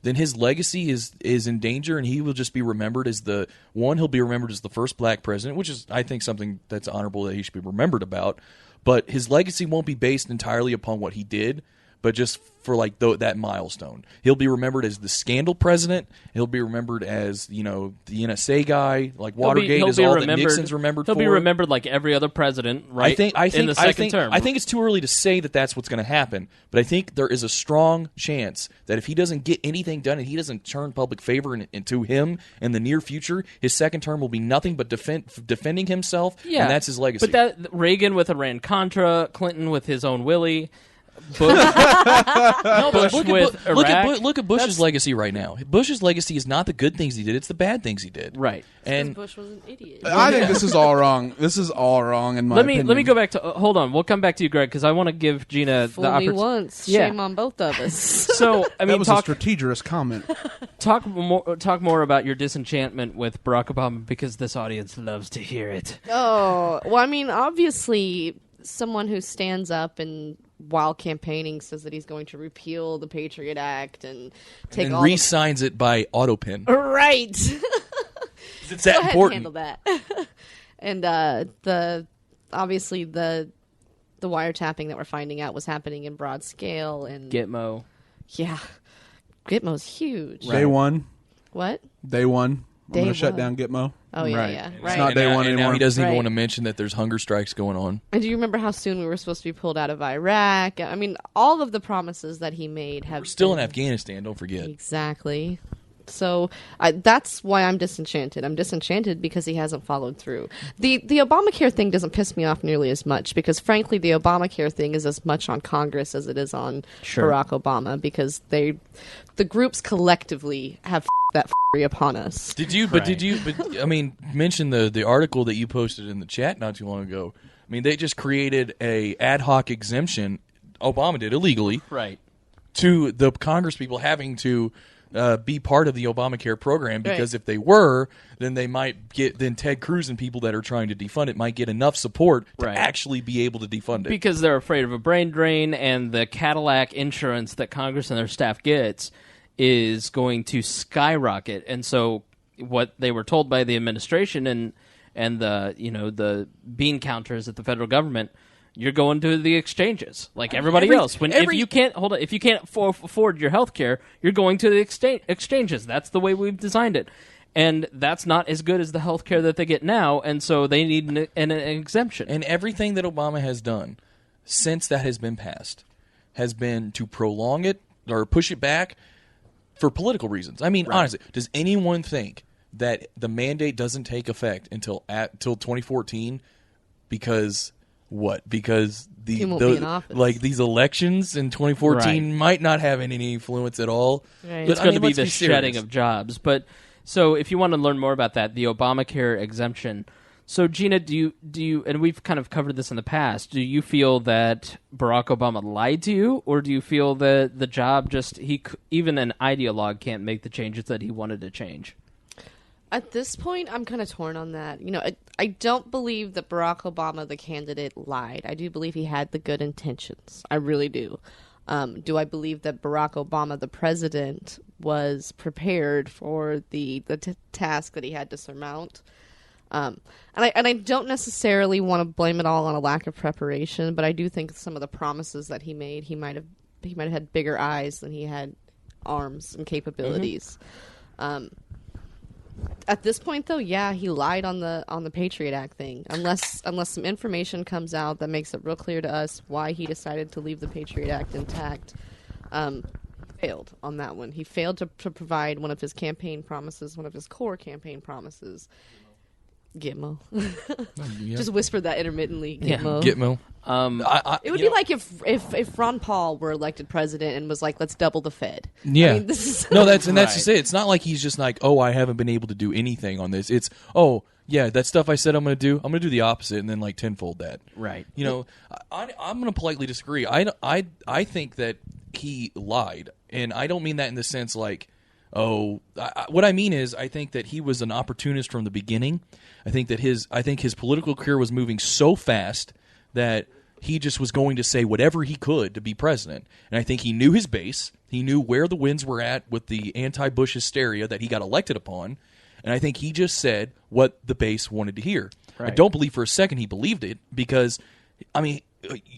then his legacy is in danger, and he will just be remembered as he'll be remembered as the first black president, which is, I think, something that's honorable that he should be remembered about. But his legacy won't be based entirely upon what he did, but just for like that milestone. He'll be remembered as the scandal president. He'll be remembered as, the NSA guy. Like Watergate is all that Nixon's remembered for. He'll be remembered like every other president, right? In the second term. I think it's too early to say that that's what's going to happen, but I think there is a strong chance that if he doesn't get anything done and he doesn't turn public favor into him in the near future, his second term will be nothing but defending himself, and that's his legacy. But that Reagan with Iran-Contra, Clinton with his own Willie, Bush with Iraq. Look at Bush's legacy right now. Bush's legacy is not the good things he did; it's the bad things he did. Right. And Bush was an idiot. I think this is all wrong. This is all wrong in my opinion. Let me go back to. Hold on, we'll come back to you, Greg, because I want to give Gena Fool the me opportunity. once, shame on both of us. So I mean, that was a strategist comment. Talk more about your disenchantment with Barack Obama, because this audience loves to hear it. Oh, well, I mean, obviously, someone who stands up and while campaigning says that he's going to repeal the Patriot Act and take all re-signs it by autopin. Right. It's that important. Handle that. And obviously the wiretapping that we're finding out was happening in broad scale and Gitmo. Yeah, Gitmo's huge. Day one. What? Day one. I'm going to Day shut one. down Gitmo. Oh yeah, Right. yeah. It's Right. not day one And anymore. now he doesn't even Right. want to mention that there's hunger strikes going on. And do you remember how soon we were supposed to be pulled out of Iraq? I mean, all of the promises that he made have We're still in been- Afghanistan, don't forget. Exactly. So that's why I'm disenchanted. I'm disenchanted because he hasn't followed through. The Obamacare thing doesn't piss me off nearly as much because, frankly, the Obamacare thing is as much on Congress as it is on Barack Obama because the groups collectively have that upon us. Did you mention the article that you posted in the chat not too long ago? I mean, they just created a ad hoc exemption. Obama did illegally, Right. to the Congress people having to be part of the Obamacare program because Right. if they were, then they might get Ted Cruz and people that are trying to defund it might get enough support to Right. actually be able to defund it. Because they're afraid of a brain drain, and the Cadillac insurance that Congress and their staff gets is going to skyrocket. And so what they were told by the administration and the bean counters at the federal government, you're going to the exchanges like everybody else. If you can't afford your health care, you're going to the exchanges. That's the way we've designed it. And that's not as good as the health care that they get now, and so they need an exemption. And everything that Obama has done since that has been passed has been to prolong it or push it back for political reasons. I mean, honestly, does anyone think that the mandate doesn't take effect until 2014 because what? Because He won't be in office. like these elections in 2014 might not have any influence at all. Right. It's going to be the let's shedding serious. of jobs. But so if you want to learn more about that, the Obamacare exemption. So Gena, do you and we've kind of covered this in the past, do you feel that Barack Obama lied to you, or do you feel that the job even an ideologue can't make the changes that he wanted to change? At this point, I'm kind of torn on that. I don't believe that Barack Obama, the candidate, lied. I do believe he had the good intentions. I really do. Do I believe that Barack Obama, the president, was prepared for the task that he had to surmount? And I don't necessarily want to blame it all on a lack of preparation, but I do think some of the promises that he made, he might have had bigger eyes than he had arms and capabilities. At this point, though, yeah, he lied on the Patriot Act thing. Unless some information comes out that makes it real clear to us why he decided to leave the Patriot Act intact, failed on that one. He failed to provide one of his campaign promises, one of his core campaign promises. Gitmo. Just whispered that intermittently. Gitmo. Gitmo. It would be like if Ron Paul were elected president and was like, "Let's double the Fed." Yeah. I mean, this is That's just it. It's not like he's just like, oh, I haven't been able to do anything on this. It's, oh, yeah, that stuff I said I'm going to do the opposite and then like tenfold that. Right. I'm going to politely disagree. I think that he lied, and I don't mean that in the sense like, what I mean is I think that he was an opportunist from the beginning. I think his political career was moving so fast that he just was going to say whatever he could to be president. And I think he knew his base. He knew where the winds were at with the anti-Bush hysteria that he got elected upon. And I think he just said what the base wanted to hear. Right. I don't believe for a second he believed it because, I mean,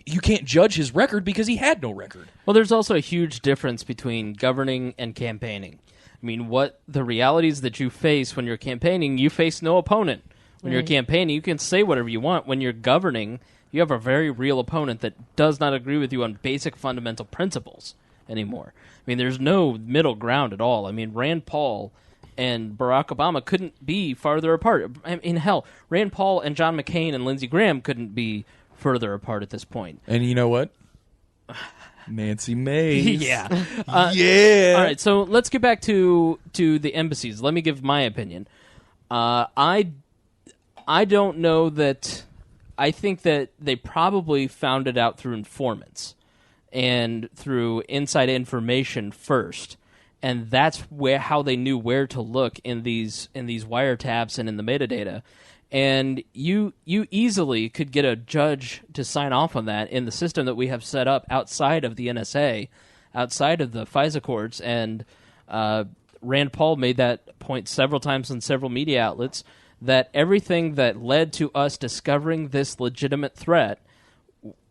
you can't judge his record because he had no record. Well, there's also a huge difference between governing and campaigning. I mean, what the realities that you face when you're campaigning, you face no opponent. When you're campaigning, you can say whatever you want. When you're governing, you have a very real opponent that does not agree with you on basic fundamental principles anymore. I mean, there's no middle ground at all. I mean, Rand Paul and Barack Obama couldn't be farther apart. I mean, hell, Rand Paul and John McCain and Lindsey Graham couldn't be further apart at this point. And you know what? Nancy Mace. Yeah. Yeah. All right, so let's get back to the embassies. Let me give my opinion. I don't know that... I think that they probably found it out through informants and through inside information first, and that's how they knew where to look in these wiretaps and in the metadata. And you easily could get a judge to sign off on that in the system that we have set up outside of the NSA, outside of the FISA courts. And Rand Paul made that point several times in several media outlets, that everything that led to us discovering this legitimate threat,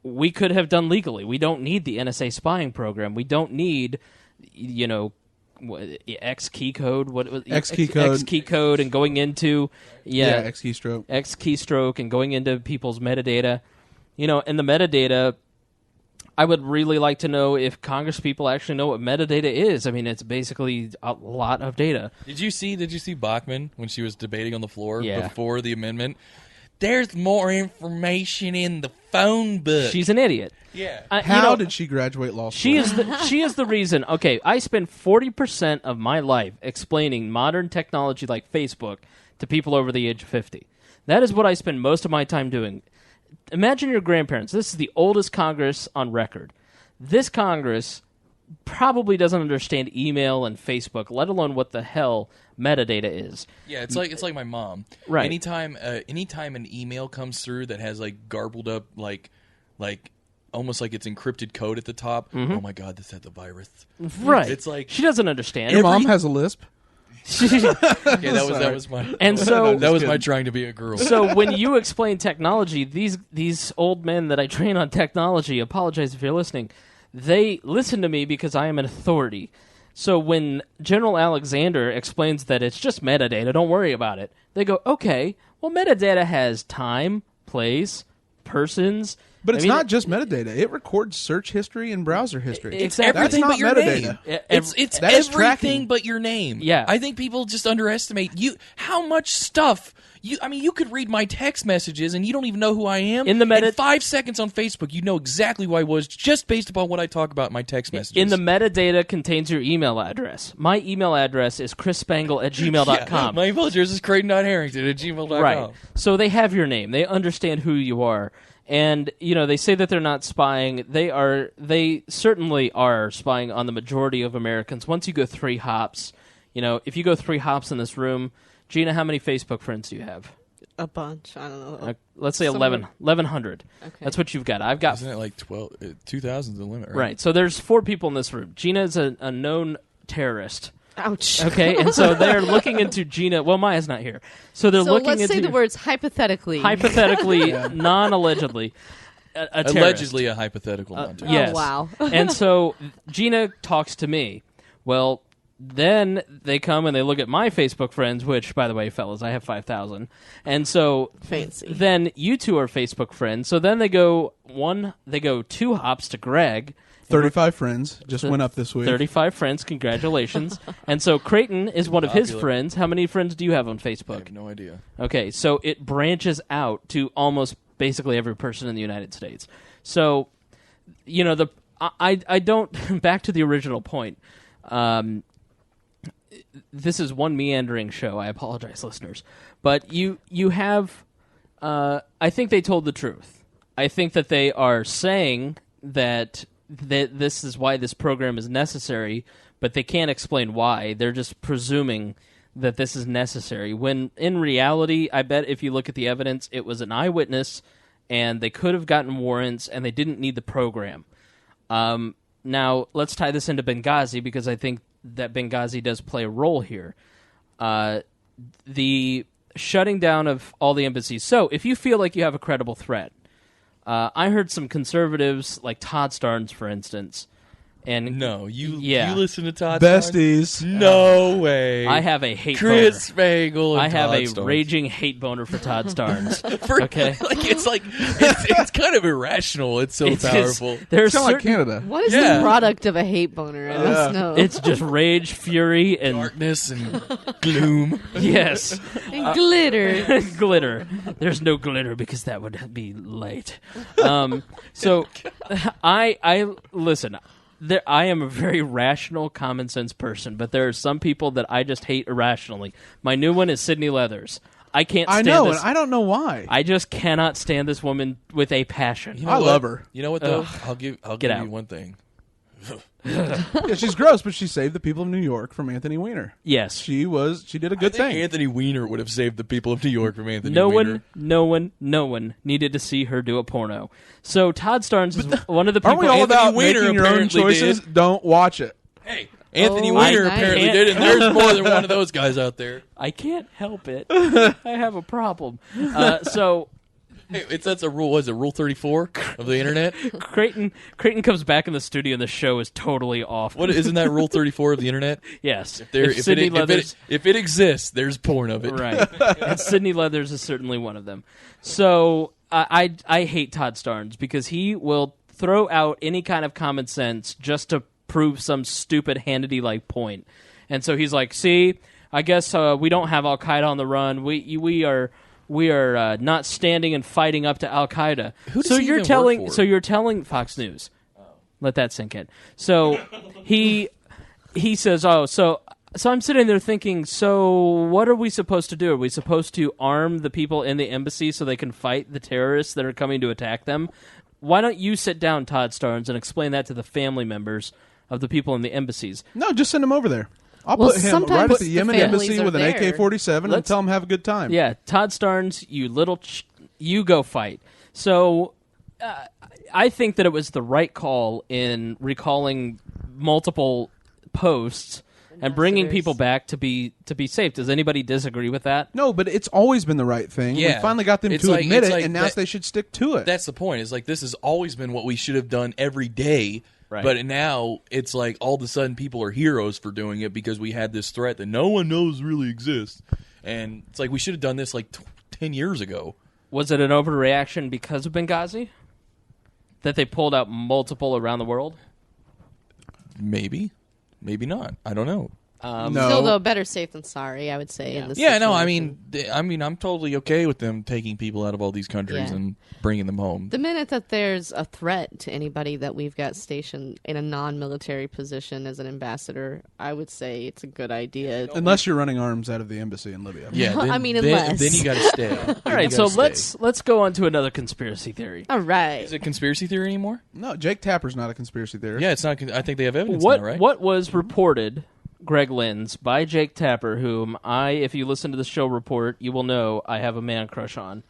we could have done legally. We don't need the NSA spying program. We don't need, X key code. X key code. X key code and going into X keystroke. X keystroke and going into people's metadata. And the metadata, I would really like to know if Congress people actually know what metadata is. I mean, it's basically a lot of data. Did you see Bachmann when she was debating on the floor before the amendment? There's more information in the phone book. She's an idiot. Yeah. How did she graduate law school? She is the reason. Okay, I spend 40% of my life explaining modern technology like Facebook to people over the age of 50. That is what I spend most of my time doing. Imagine your grandparents. This is the oldest Congress on record. This Congress probably doesn't understand email and Facebook, let alone what the hell metadata is. Yeah, it's like my mom. Right. Anytime an email comes through that has garbled up like almost like it's encrypted code at the top. Mm-hmm. Oh my God, this had the virus. Right. It's like she doesn't understand. Your mom has a lisp. Yeah, that was my and so that was my trying to be a girl. So when you explain technology, these old men that I train on technology, apologize if you're listening, they listen to me because I am an authority. So when General Alexander explains that it's just metadata, don't worry about it, they go, okay, well, metadata has time, place, persons. But it's not just metadata. It records search history and browser history. It's everything but your metadata. name. It's everything tracking. But your name. Yeah. I think people just underestimate how much stuff. You could read my text messages and you don't even know who I am. In 5 seconds on Facebook, you know exactly who I was just based upon what I talk about in my text messages. In the metadata contains your email address. My email address is chrisspangle@gmail.com. Yeah, my email address is Creighton.Harrington@gmail.com. Right. So they have your name. They understand who you are. And, they say that they're not spying. They certainly are spying on the majority of Americans. Once you go 3 hops, if you go 3 hops in this room, Gena, how many Facebook friends do you have? A bunch. I don't know. Let's say 1,100. Okay. That's what you've got. I've got... Isn't it like 2,000 is the limit, right? Right. So there's 4 people in this room. Gena is a known terrorist. Ouch. Okay, and so they're looking into Gena. Well, Maya's not here. So they're looking into... let's say the words hypothetically. Hypothetically, non-allegedly. A terrorist. Allegedly a hypothetical non-terrorist. Yes. Oh, wow. And so Gena talks to me. Well, then they come and they look at my Facebook friends, which, by the way, fellas, I have 5,000. And so... Fancy. Then you 2 are Facebook friends. So then they go 2 hops to Greg... 35 friends just went up this week. 35 friends, congratulations. And so Creighton is one of his friends. How many friends do you have on Facebook? I have no idea. Okay, so it branches out to almost basically every person in the United States. So, I don't... Back to the original point. This is one meandering show. I apologize, listeners. But you have... I think they told the truth. I think that they are saying that this is why this program is necessary, but they can't explain why. They're just presuming that this is necessary, when in reality, I bet if you look at the evidence, it was an eyewitness, and they could have gotten warrants, and they didn't need the program. Now, let's tie this into Benghazi, because I think that Benghazi does play a role here. The shutting down of all the embassies. So, if you feel like you have a credible threat, I heard some conservatives, like Todd Starnes, for instance. And No, you listen to Todd Besties. Starnes? No way. I have a hate Chris boner. Fagel and I have Todd a Starnes. raging hate boner for Todd Starnes. Okay, it's kind of irrational. It's so powerful. There's Sound like Canada. What is the product of a hate boner? I must know. It's just rage, fury, and Darkness and gloom. yes, And glitter. glitter. There's no glitter because that would be light. So, I listen. I am a very rational, common sense person, but there are some people that I just hate irrationally. My new one is Sydney Leathers. I can't stand I know, this. and I don't know why. I just cannot stand this woman with a passion. You know I what? love her. You know what though? I'll give out. you one thing. Yeah, she's gross, but she saved the people of New York from Anthony Weiner. Yes. She did a good I think thing. Anthony Weiner would have saved the people of New York from Anthony No Weiner. no one needed to see her do a porno. So Todd Starnes is one of the people. Aren't we all about Weiner making your own apparently choices? did. Don't watch it. Hey, Anthony Oh, Weiner I apparently can't- did, and there's more than one of those guys out there. I can't help it. I have a problem. So Hey, that's a rule. Was it Rule 34 of the internet? Creighton comes back in the studio and the show is totally off. What isn't that Rule 34 of the internet? Yes. If Sydney Leathers, it exists, there's porn of it. right? And Sydney Leathers is certainly one of them. So I hate Todd Starnes because he will throw out any kind of common sense just to prove some stupid Hannity-like point. And so he's like, "See, I guess we don't have Al Qaeda on the run. We are." We are not standing and fighting up to Al Qaeda. Who does he even work for? So you're telling Fox News. Let that sink in. So he says, so I'm sitting there thinking, so what are we supposed to do? Are we supposed to arm the people in the embassy so they can fight the terrorists that are coming to attack them? Why don't you sit down, Todd Starnes, and explain that to the family members of the people in the embassies? No, just send him over there. I'll Well, put him right sometimes at the the Yemen families embassy are with an there. AK-47 and Let's- tell him have a good time. Yeah, Todd Starnes, you little, you go fight. So I think that it was the right call in recalling multiple posts and bringing Ambassadors. people back to be safe. Does anybody disagree with that? No, but it's always been the right thing. Yeah. We finally got them It's to like- admit it's it, like and now that- they should stick to it. That's the point. It's like this has always been what we should have done every day. Right. But now it's like all of a sudden people are heroes for doing it because we had this threat that no one knows really exists. And it's like we should have done this like 10 years ago. Was it an overreaction because of Benghazi? That they pulled out multiple around the world? Maybe. Maybe not. I don't know. no. Still, though, better safe than sorry, I would say. In this Yeah, no, I situation. mean, I'm totally okay with them taking people out of all these countries Yeah. and bringing them home. The minute that there's a threat to anybody that we've got stationed in a non-military position as an ambassador, I would say it's a good idea. Unless you're running arms out of the embassy in Libya. Yeah, then, I mean, then, unless. then you got to stay. All right, so let's go on to another conspiracy theory. All right. Is it conspiracy theory anymore? No, Jake Tapper's not a conspiracy theorist. Yeah, it's not. I think they have evidence What now, right? what was reported, Greg Lins, by Jake Tapper, whom if you listen to the show report, you will know I have a man crush on.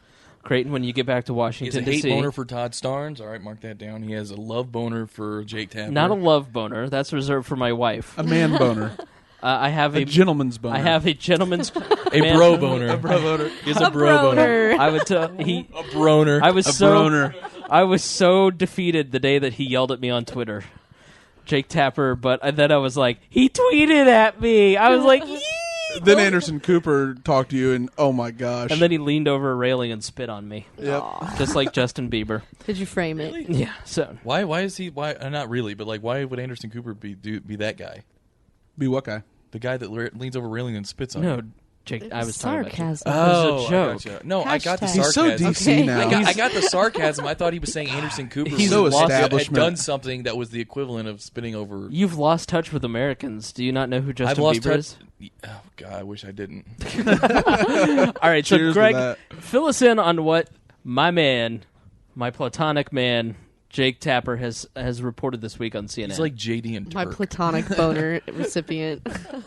Creighton, when you get back to He has Washington, a hate D.C. boner for Todd Starnes. All right, mark that down. He has a love boner for Jake Tapper. Not a love boner. That's reserved for my wife. A man boner. I have A gentleman's boner. I have a gentleman's a man- bro boner. bro boner. He's a bro boner. I would tell A broner. I was A so broner. I was so defeated the day that he yelled at me on Twitter, Jake Tapper. But then I was like, he tweeted at me. I was like, "Yee!" Then Anderson Cooper talked to you, and oh my gosh. And then he leaned over a railing and spit on me, Yep. just like Justin Bieber. Did you frame it? Yeah. So Why is he? Why? Not really, but like, why would Anderson Cooper be that guy? Be what guy? The guy that leans over railing and spits on no, you. Jake. I was talking about you. Sarcasm. was a Oh, I joke. gotcha. No, I got the Hashtag. He's so sarcasm. DC Okay. now. I got the sarcasm. I thought he was saying Anderson Cooper He's was so had establishment. done something that was the equivalent of spitting over. You've lost touch with Americans. Do you not know who Justin I've lost Bieber touch. is? Oh God, I wish I didn't. All right, so Cheers to Greg, that. fill us in on what my man, my platonic man, Jake Tapper has reported this week on CNN. He's like JD and My Turk. platonic boner recipient. hey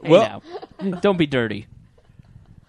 well- now, don't be dirty.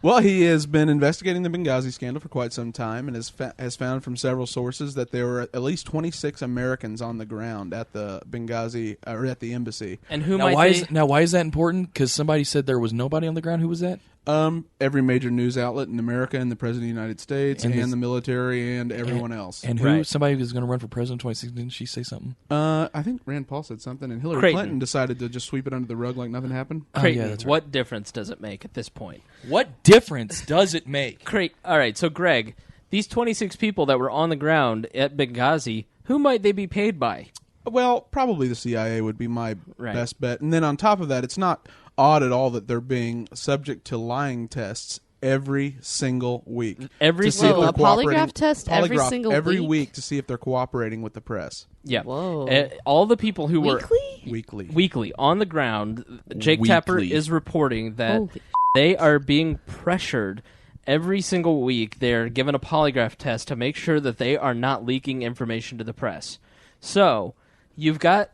Well, he has been investigating the Benghazi scandal for quite some time and has found from several sources that there were at least 26 Americans on the ground at the Benghazi or at the embassy. And who Now might why they? is that important? Because somebody said there was nobody on the ground. Who was that? Every major news outlet in America and the President of the United States and the military and everyone else. And who? Somebody who's going to run for president in 2016, didn't she say something? I think Rand Paul said something, and Hillary Clinton decided to just sweep it under the rug like nothing happened. Creighton, yeah, that's right. What difference does it make at this point? What difference does it make? All right, so Greg, these 26 people that were on the ground at Benghazi, who might they be paid by? Well, probably the CIA would be my best bet. And then on top of that, it's not odd at all that they're being subject to lying tests every single week. A polygraph test every week to see if they're cooperating with the press. Yeah. Whoa. All the people who were weekly on the ground, Jake Tapper is reporting that they are being pressured every single week. They're given a polygraph test to make sure that they are not leaking information to the press. So you've got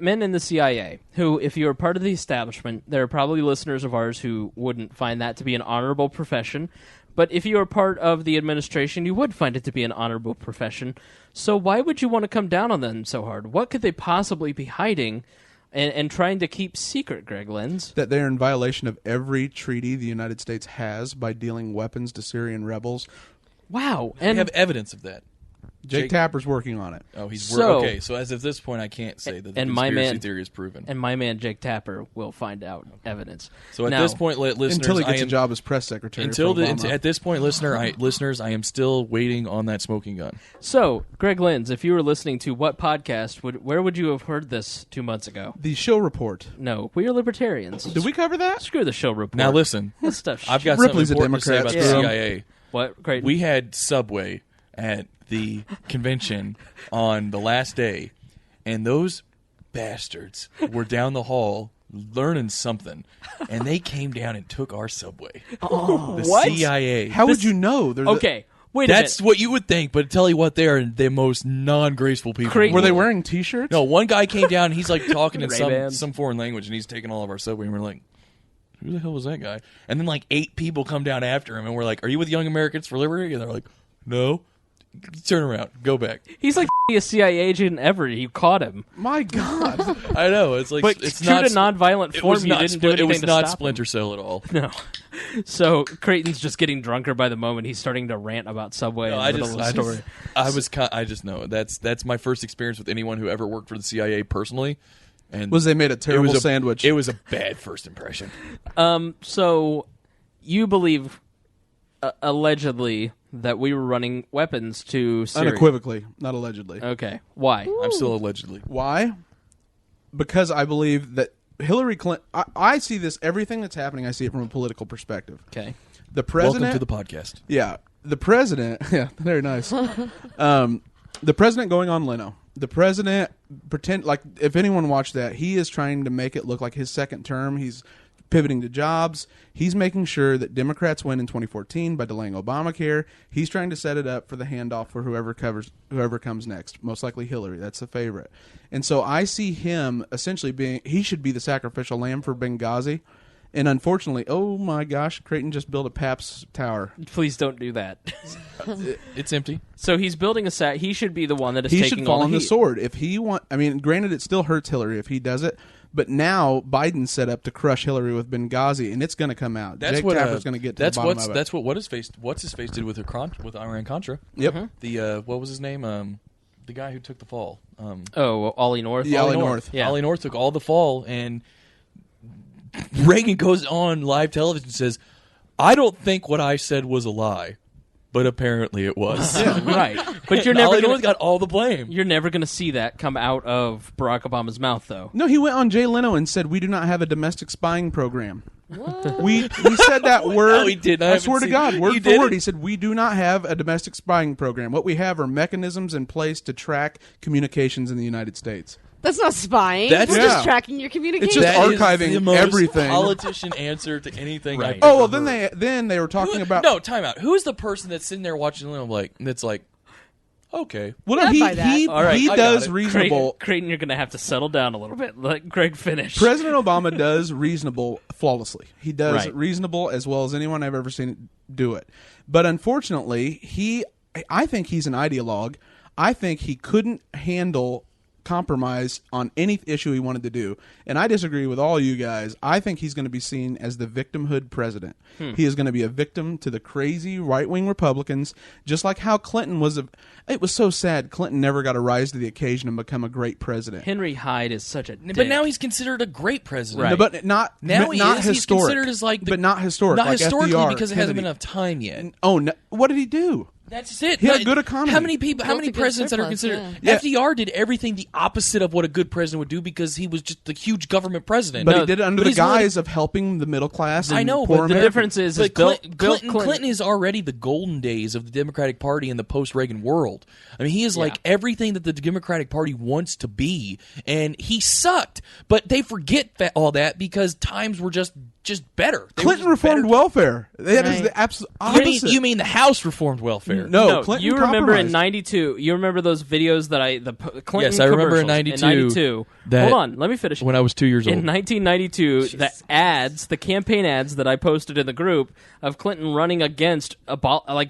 men in the CIA who, if you're part of the establishment, there are probably listeners of ours who wouldn't find that to be an honorable profession. But if you are part of the administration, you would find it to be an honorable profession. So why would you want to come down on them so hard? What could they possibly be hiding and trying to keep secret, Greg Lenz? That they're in violation of every treaty the United States has by dealing weapons to Syrian rebels. Wow. And we have evidence of that. Jake Tapper's working on it. Oh, okay. So as of this point, I can't say that the conspiracy theory is proven. And my man Jake Tapper will find out evidence. So at this point, listeners, until he gets a job as press secretary. At this point, listeners, I am still waiting on that smoking gun. So, Greg Lenz, if you were listening to what podcast, where would you have heard this 2 months ago? The Show Report. No, we are Libertarians. Did we cover that? Screw the Show Report. Now listen, this stuff. I've got Ripley's something important to say about the CIA. What? Great. We had Subway at the convention on the last day, and those bastards were down the hall learning something, and they came down and took our Subway. Oh, the what? CIA. How would you know? Okay. Wait a minute. That's what you would think, but tell you what, they are the most non-graceful people. Were they wearing T-shirts? No, one guy came down, and he's like talking in some foreign language, and he's taking all of our Subway, and we're like, who the hell was that guy? And then like 8 people come down after him, and we're like, are you with Young Americans for Liberty? And they're like, no. Turn around. Go back. He's like a CIA agent ever. You caught him. My God. I know. It's like, but it's true not to nonviolent form. You didn't do anything It was to not stop Splinter him. Cell at all. No. So Creighton's just getting drunker by the moment. He's starting to rant about Subway in the middle of the story. I just know that's my first experience with anyone who ever worked for the CIA personally. And they made a terrible sandwich. It was a bad first impression. So you believe allegedly that we were running weapons to Syria? Unequivocally, not allegedly. Okay. Why? I'm still allegedly. Why? Because I believe that Hillary Clinton... I see this, everything that's happening, I see it from a political perspective. Okay. The president... Welcome to the podcast. Yeah. The president... Yeah, very nice. The president going on Leno. The president, if anyone watched that, he is trying to make it look like his second term. He's pivoting to jobs. He's making sure that Democrats win in 2014 by delaying Obamacare. He's trying to set it up for the handoff for whoever comes next. Most likely Hillary. That's the favorite. And so I see him essentially he should be the sacrificial lamb for Benghazi. And unfortunately, oh my gosh, Creighton just built a Pabst Tower. Please don't do that. It's empty. So he's building he should be the one that is taking taking He should fall all on the the sword. If he granted it still hurts Hillary if he does it, but now Biden's set up to crush Hillary with Benghazi, and it's going to come out. Jake Tapper's going to get to the bottom of it. That's what what's his face did with Iran-Contra. Yep. Mm-hmm. The what was his name? The guy who took the fall. Ollie North. Yeah, Ollie North. Yeah. Ollie North took all the fall, and Reagan goes on live television and says, "I don't think what I said was a lie, but apparently it was." Yeah, right. But you're never North got all the blame. You're never going to see that come out of Barack Obama's mouth, though. No, he went on Jay Leno and said, "We do not have a domestic spying program." We said that word. No, he did. I swear to God, word for word. He said, "We do not have a domestic spying program. What we have are mechanisms in place to track communications in the United States." That's not spying. We're just tracking your communications. It's just archiving the most everything. Politician answer to anything. Right. Oh well, then they were talking about. No, time out. Who's the person that's sitting there watching them that's like, okay. Well, no, he does reasonable. Creighton, you're going to have to settle down a little bit. Let Greg finish. President Obama does reasonable flawlessly. He does reasonable as well as anyone I've ever seen do it. But unfortunately, I think he's an ideologue. I think he couldn't handle compromise on any issue he wanted to do. And I disagree with all you guys. I think he's going to be seen as the victimhood president. He is going to be a victim to the crazy right-wing Republicans, just like how Clinton was. It was so sad Clinton never got to rise to the occasion and become a great president. Henry Hyde is such a dick. But now he's considered a great president. Right. No, but not Now he not is. historic. He's considered as like but not historic. Not like historically FDR, because it hasn't Kennedy. been enough time yet. Oh, no, what did he do? That's it. He had a good economy. How many people? How Built many a good presidents that are surplus, considered? yeah. FDR did everything the opposite of what a good president would do because he was just a huge government president. But he did it under the he's one of guise of helping the middle class. And I know, poor but the Americans. difference is But Bill Clinton Clinton is already the golden days of the Democratic Party in the post-Reagan world. I mean, he is like everything that the Democratic Party wants to be, and he sucked. But they forget all that because times were just better. They were Clinton just better. reformed welfare. That is Right. the absolute opposite. You mean the House reformed welfare? No, Clinton you remember in compromised. '92. You remember those videos that Clinton? Yes, I remember in commercials 92 that- Hold on, let me finish. When I was 2 years old. In 1992, the campaign ads that I posted in the group of Clinton running against,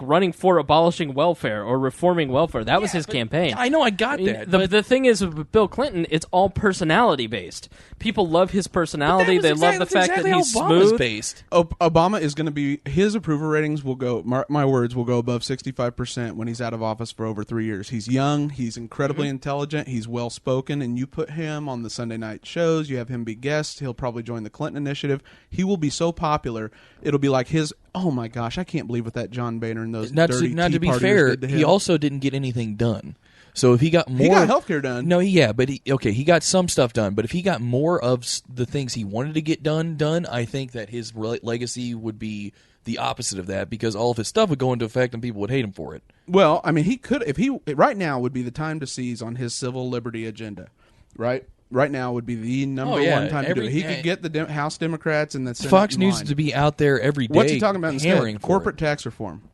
running for abolishing welfare or reforming welfare, that was his campaign. I know, I got that. but The thing is, with Bill Clinton, it's all personality based. People love his personality. They love the fact that he's smooth. Based. Obama is going to be, his approval ratings will go, my words, will go above 65% when he's out of office for over 3 years. He's young, he's incredibly intelligent, he's well spoken, and you put him on the Sunday night shows, you have him be guest, he'll probably join the Clinton initiative. He will be so popular, it'll be like his, oh my gosh, I can't believe what that John Boehner and those dirty Not Tea to be Partiers fair, did to him. he also didn't get anything done. So if he got more, He got healthcare done. No, but he got some stuff done. But if he got more of the things he wanted to get done, I think that his legacy would be the opposite of that because all of his stuff would go into effect and people would hate him for it. Well, I mean, he could, if he, right now would be the time to seize on his civil liberty agenda, right? Right now would be the number one time to do it. He could get the House Democrats and the Senate Fox in News line. to be out there every day. What's he talking about hammering instead? for Corporate it. tax reform.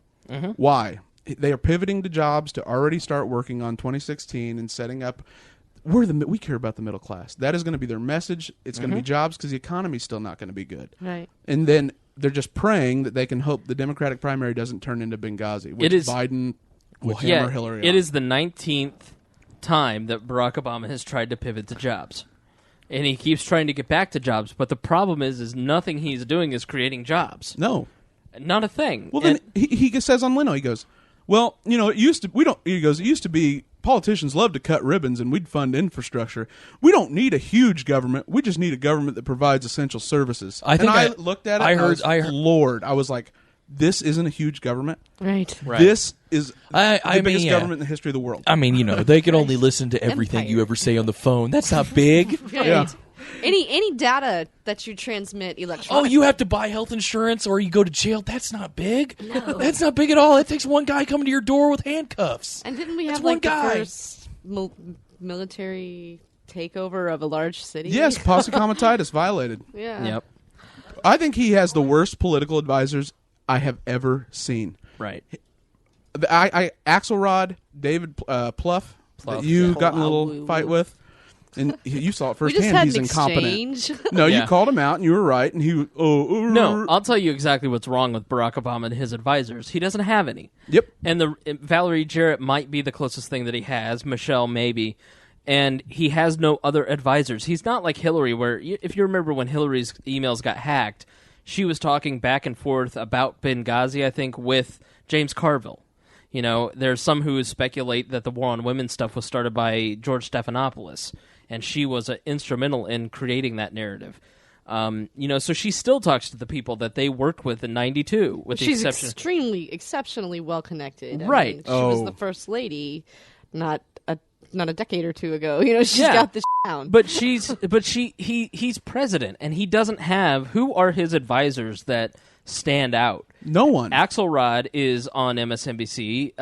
Why? They are pivoting to jobs to already start working on 2016 and setting up. We care about the middle class. That is going to be their message. It's going to be jobs because the economy's still not going to be good. Right. And then they're just praying that they can hope the Democratic primary doesn't turn into Benghazi, which Biden will hammer Hillary on. It is the 19th time that Barack Obama has tried to pivot to jobs. And he keeps trying to get back to jobs, but the problem is nothing he's doing is creating jobs. No. Not a thing. Well, then he says on Leno, he goes, well, it used to, it used to be politicians love to cut ribbons and we'd fund infrastructure. We don't need a huge government. We just need a government that provides essential services. I looked at it I was floored. I was like, this isn't a huge government. Right. This is the mean, biggest government in the history of the world. I mean, they can only listen to everything Empire. you ever say on the phone. That's not big. Right. Yeah. Any data that you transmit electronically. Oh, you have to buy health insurance or you go to jail. That's not big. No. That's not big at all. It takes one guy coming to your door with handcuffs. And didn't we That's have one like the guy. first military takeover of a large city? Yes, posse comitatus violated. Yeah. Yep. I think he has the worst political advisors I have ever seen. Right. Axelrod, David Pluff, that you got in a little fight with, and you saw it We just firsthand. had He's an incompetent. exchange. No, Yeah. you called him out, and you were right. And he, No, I'll tell you exactly what's wrong with Barack Obama and his advisors. He doesn't have any. Yep. And Valerie Jarrett might be the closest thing that he has. Michelle, maybe. And he has no other advisors. He's not like Hillary, where, if you remember when Hillary's emails got hacked, she was talking back and forth about Benghazi, I think, with James Carville. There's some who speculate that the war on women stuff was started by George Stephanopoulos, and she was instrumental in creating that narrative. So she still talks to the people that they worked with in '92, with the She's exception. exceptionally well connected. Right. She was the first lady, not a decade or two ago. She's got this down. But he's president, and he doesn't have. Who are his advisors that stand out? no one. Axelrod is on MSNBC,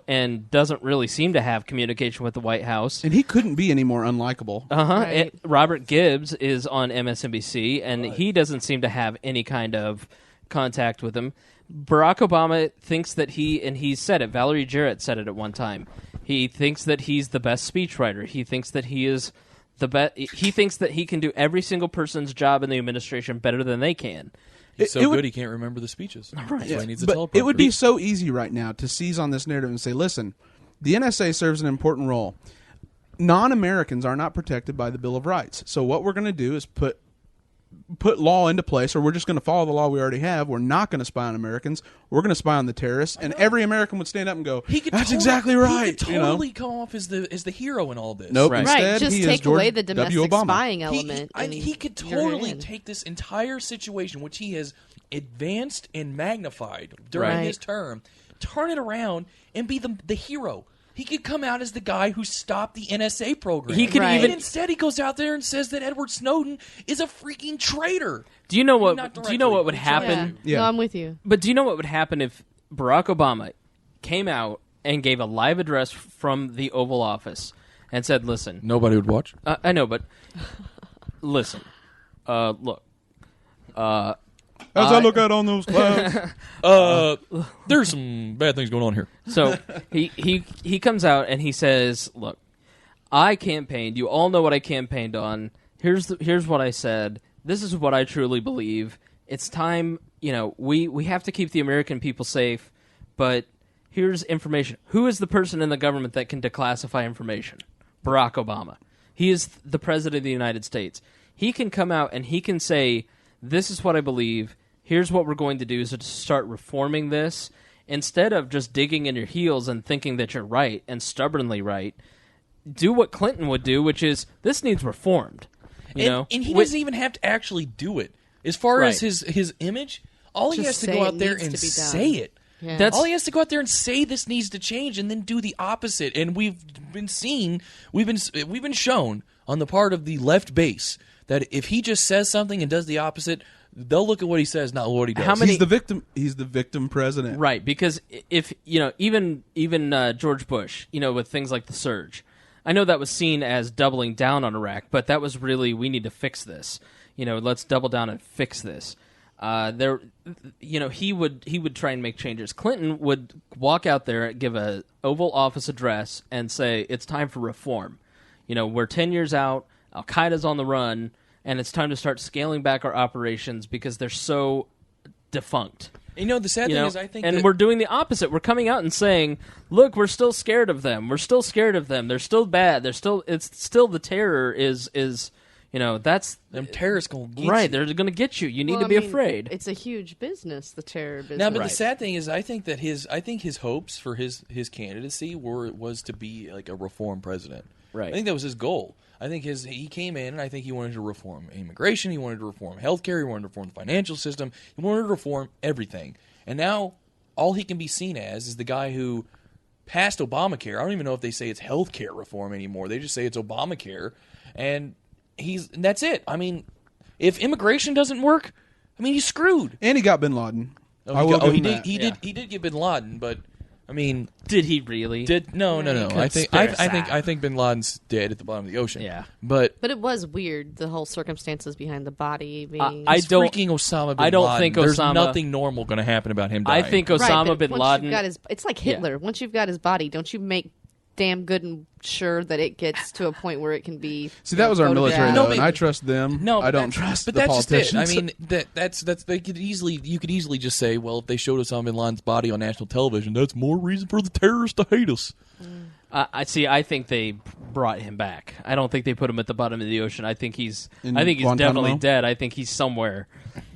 and doesn't really seem to have communication with the White House. And he couldn't be any more unlikable. Right. Robert Gibbs is on MSNBC, and he doesn't seem to have any kind of contact with him. Barack Obama thinks that he said it, Valerie Jarrett said it at one time, he thinks that he's the best speechwriter. He thinks that he is the best. He thinks that he can do every single person's job in the administration better than they can. He's so It would- good he can't remember the speeches. Right. That's why he needs a But teleprompter. it would be so easy right now to seize on this narrative and say, listen, the NSA serves an important role. non-Americans are not protected by the Bill of Rights. So what we're going to do is put law into place, or we're just going to follow the law we already have. We're not going to spy on Americans. We're going to spy on the terrorists, and every American would stand up and go, "That's exactly right." He could totally come off as the hero in all this. Nope. Right. Instead, Just he take is George away the domestic W. Obama. spying element. He could totally take this entire situation, which he has advanced and magnified during his term, turn it around and be the hero. He could come out as the guy who stopped the NSA program. He could and instead he goes out there and says that Edward Snowden is a freaking traitor. Do you know what? Do you know what would happen? Yeah. No, I'm with you. But do you know what would happen if Barack Obama came out and gave a live address from the Oval Office and said, "Listen, Nobody would watch. I know, but listen, look." As I look out on those clouds, There's some bad things going on here. So he comes out and he says, "Look, I campaigned. You all know what I campaigned on. Here's what I said. This is what I truly believe. It's time. We have to keep the American people safe. But here's information. Who is the person in the government that can declassify information? Barack Obama. He is the president of the United States. He can come out and he can say, this is what I believe. Here's what we're going to do is to start reforming this. Instead of just digging in your heels and thinking that you're right and stubbornly right, do what Clinton would do, which is, this needs reformed. And he doesn't even have to actually do it. As far as his image, all he has to go out there and say it. Yeah. All he has to go out there and say this needs to change, and then do the opposite. And we've been shown on the part of the left base that if he just says something and does the opposite, they'll look at what he says, not what he does. he's the victim. He's the victim president, right? Because if even George Bush, with things like the surge, I know that was seen as doubling down on Iraq, but that was really, we need to fix this. Let's double down and fix this. He would try and make changes. Clinton would walk out there, give a Oval Office address, and say it's time for reform. We're 10 years out. Al Qaeda's on the run, and it's time to start scaling back our operations because they're so defunct. The sad thing is, I think, we're doing the opposite. We're coming out and saying, "Look, we're still scared of them. We're still scared of them. They're still bad. It's still the terror is." That's them terrorists gonna get right. you. They're going to get you. You need to be afraid. It's a huge business, the terror business. Now, but the sad thing is, I think his hopes for his candidacy was to be like a reform president. Right. I think that was his goal. I think he came in, and I think he wanted to reform immigration. He wanted to reform healthcare. He wanted to reform the financial system. He wanted to reform everything. And now, all he can be seen as is the guy who passed Obamacare. I don't even know if they say it's healthcare reform anymore. They just say it's Obamacare, and that's it. I mean, if immigration doesn't work, he's screwed. And he got Bin Laden. He did get Bin Laden, but did he really? No. I think Bin Laden's dead at the bottom of the ocean. Yeah, but it was weird, the whole circumstances behind the body being. Freaking Osama bin Laden. Think there's Osama. nothing normal going to happen about him dying. I think Osama bin Laden. It's like Hitler. Once you've got his body, don't you make damn good and sure that it gets to a point where it can be. See, that was our military, though, and I trust them. No, I don't trust the that's politicians. just it. That's you could easily just say, well, if they showed Osama bin Laden's body on national television, that's more reason for the terrorists to hate us. I think they brought him back. I don't think they put him at the bottom of the ocean. I think he's definitely dead. I think he's somewhere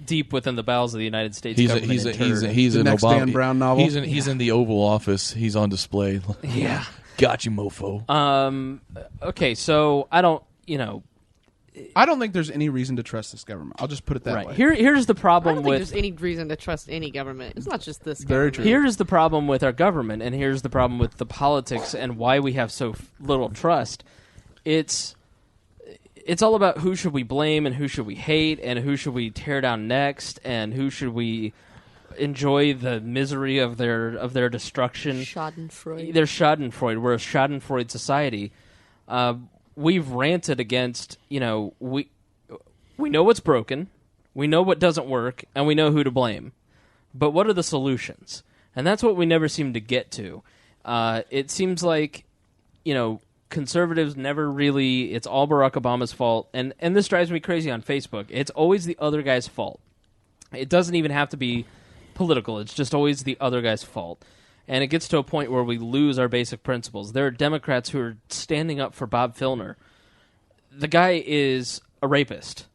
deep within the bowels of the United States government. He's the an next Obama. Dan Brown novel. He's in the Oval Office. He's on display. Yeah. Got you, mofo. Okay, so I don't think there's any reason to trust this government. I'll just put it that way. Here's the problem I don't think there's any reason to trust any government. It's not just this Very government. true. Here's the problem with our government, and here's the problem with the politics and why we have so little trust. It's all about who should we blame and who should we hate and who should we tear down next and who should we enjoy the misery of their destruction. Schadenfreude. They're Schadenfreude. We're a Schadenfreude society. We've ranted against, we know what's broken, we know what doesn't work, and we know who to blame. But what are the solutions? And that's what we never seem to get to. It seems like, conservatives never really, it's all Barack Obama's fault. And this drives me crazy on Facebook. It's always the other guy's fault. It doesn't even have to be political. It's just always the other guy's fault. and it gets to a point where we lose our basic principles. There are Democrats who are standing up for Bob Filner. The guy is a rapist.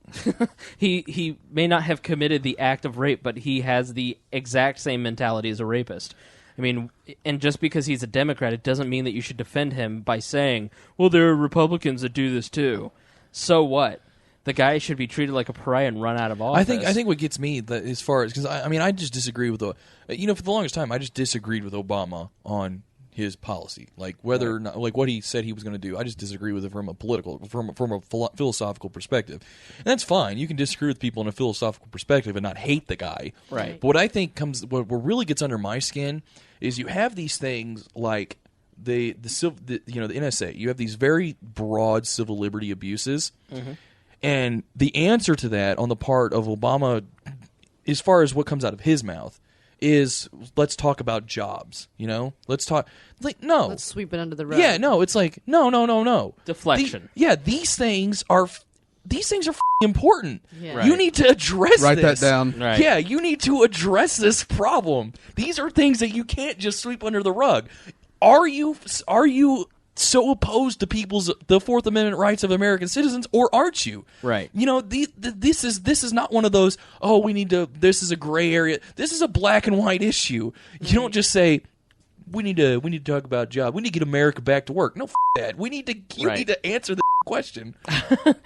He may not have committed the act of rape, but he has the exact same mentality as a rapist. I mean, and just because he's a Democrat, it doesn't mean that you should defend him by saying, well, there are Republicans that do this too. So what? The guy should be treated like a pariah and run out of office. I think what gets me as far as, because I just disagree with for the longest time I just disagreed with Obama on his policy, like whether or not, like what he said he was going to do. I just disagree with it from a philosophical perspective, and that's fine. You can disagree with people in a philosophical perspective and not hate the guy, right? But what I think what really gets under my skin is you have these things like the NSA. You have these very broad civil liberty abuses. Mm-hmm. And the answer to that on the part of Obama, as far as what comes out of his mouth, is let's talk about jobs. Let's talk. Like, no, let's sweep it under the rug. Yeah, no, it's like no. Deflection. These things are important. Yeah. Right. You need to address Write this. that down. Right. Yeah, you need to address this problem. These are things that you can't just sweep under the rug. Are you so opposed to the Fourth Amendment rights of American citizens, or aren't you? Right. This is not one of those, this is a gray area. This is a black and white issue. You don't just say, we need to talk about jobs. We need to get America back to work. No, that. You need to answer the question.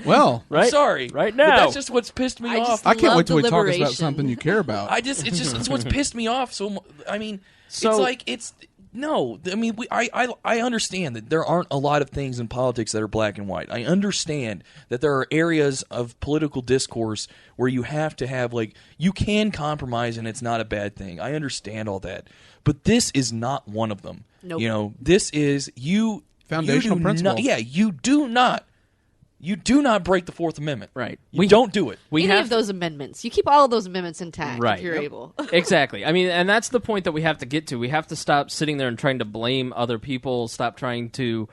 Well, right. Sorry. Right now. But that's just what's pissed me off. I can't wait till we talk about deliberation. something you care about. It's what's pissed me off. No, I mean, I understand that there aren't a lot of things in politics that are black and white. I understand that there are areas of political discourse where you have to have, you can compromise and it's not a bad thing. I understand all that. But this is not one of them. Nope. This is Foundational principles. You do not break the Fourth Amendment. Right. We don't do it. Any of those amendments. You keep all of those amendments intact Right. if you're able. Exactly. I mean, and that's the point that we have to get to. We have to stop sitting there and trying to blame other people, stop trying to,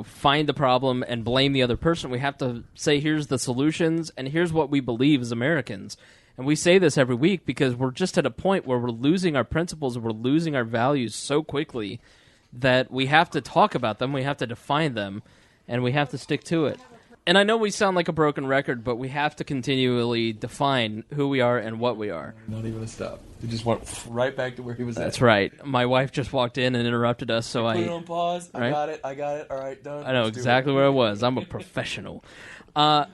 find the problem and blame the other person. We have to say, here's the solutions, and here's what we believe as Americans. And we say this every week because we're just at a point where we're losing our principles and we're losing our values so quickly that we have to talk about them, we have to define them, and we have to stick to it. And I know we sound like a broken record, but we have to continually define who we are and what we are. Not even a stop. He just went right back to where he was That's right. My wife just walked in and interrupted us, so Put it on pause. Right? I got it. All right, done. I know Let's do exactly it. where I was. I'm a professional. There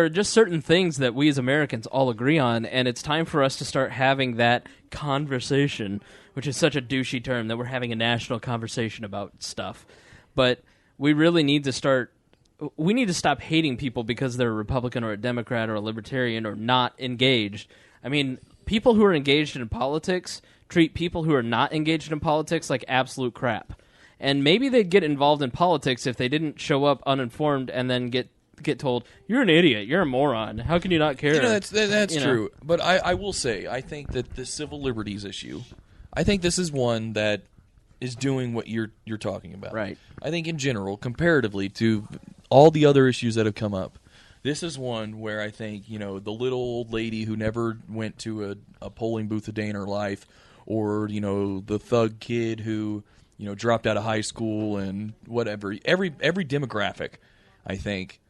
are just certain things that we as Americans all agree on, and it's time for us to start having that conversation, which is such a douchey term, that we're having a national conversation about stuff. But we really need to stop hating people because they're a Republican or a Democrat or a Libertarian or not engaged. I mean, people who are engaged in politics treat people who are not engaged in politics like absolute crap. And maybe they'd get involved in politics if they didn't show up uninformed and then get told, you're an idiot, you're a moron, how can you not care? That's true. But I will say, I think that the civil liberties issue, I think this is one that is doing what you're talking about. Right. I think in general, comparatively to all the other issues that have come up, this is one where I think, the little old lady who never went to a polling booth a day in her life, or, the thug kid who, dropped out of high school and whatever. Every demographic, I think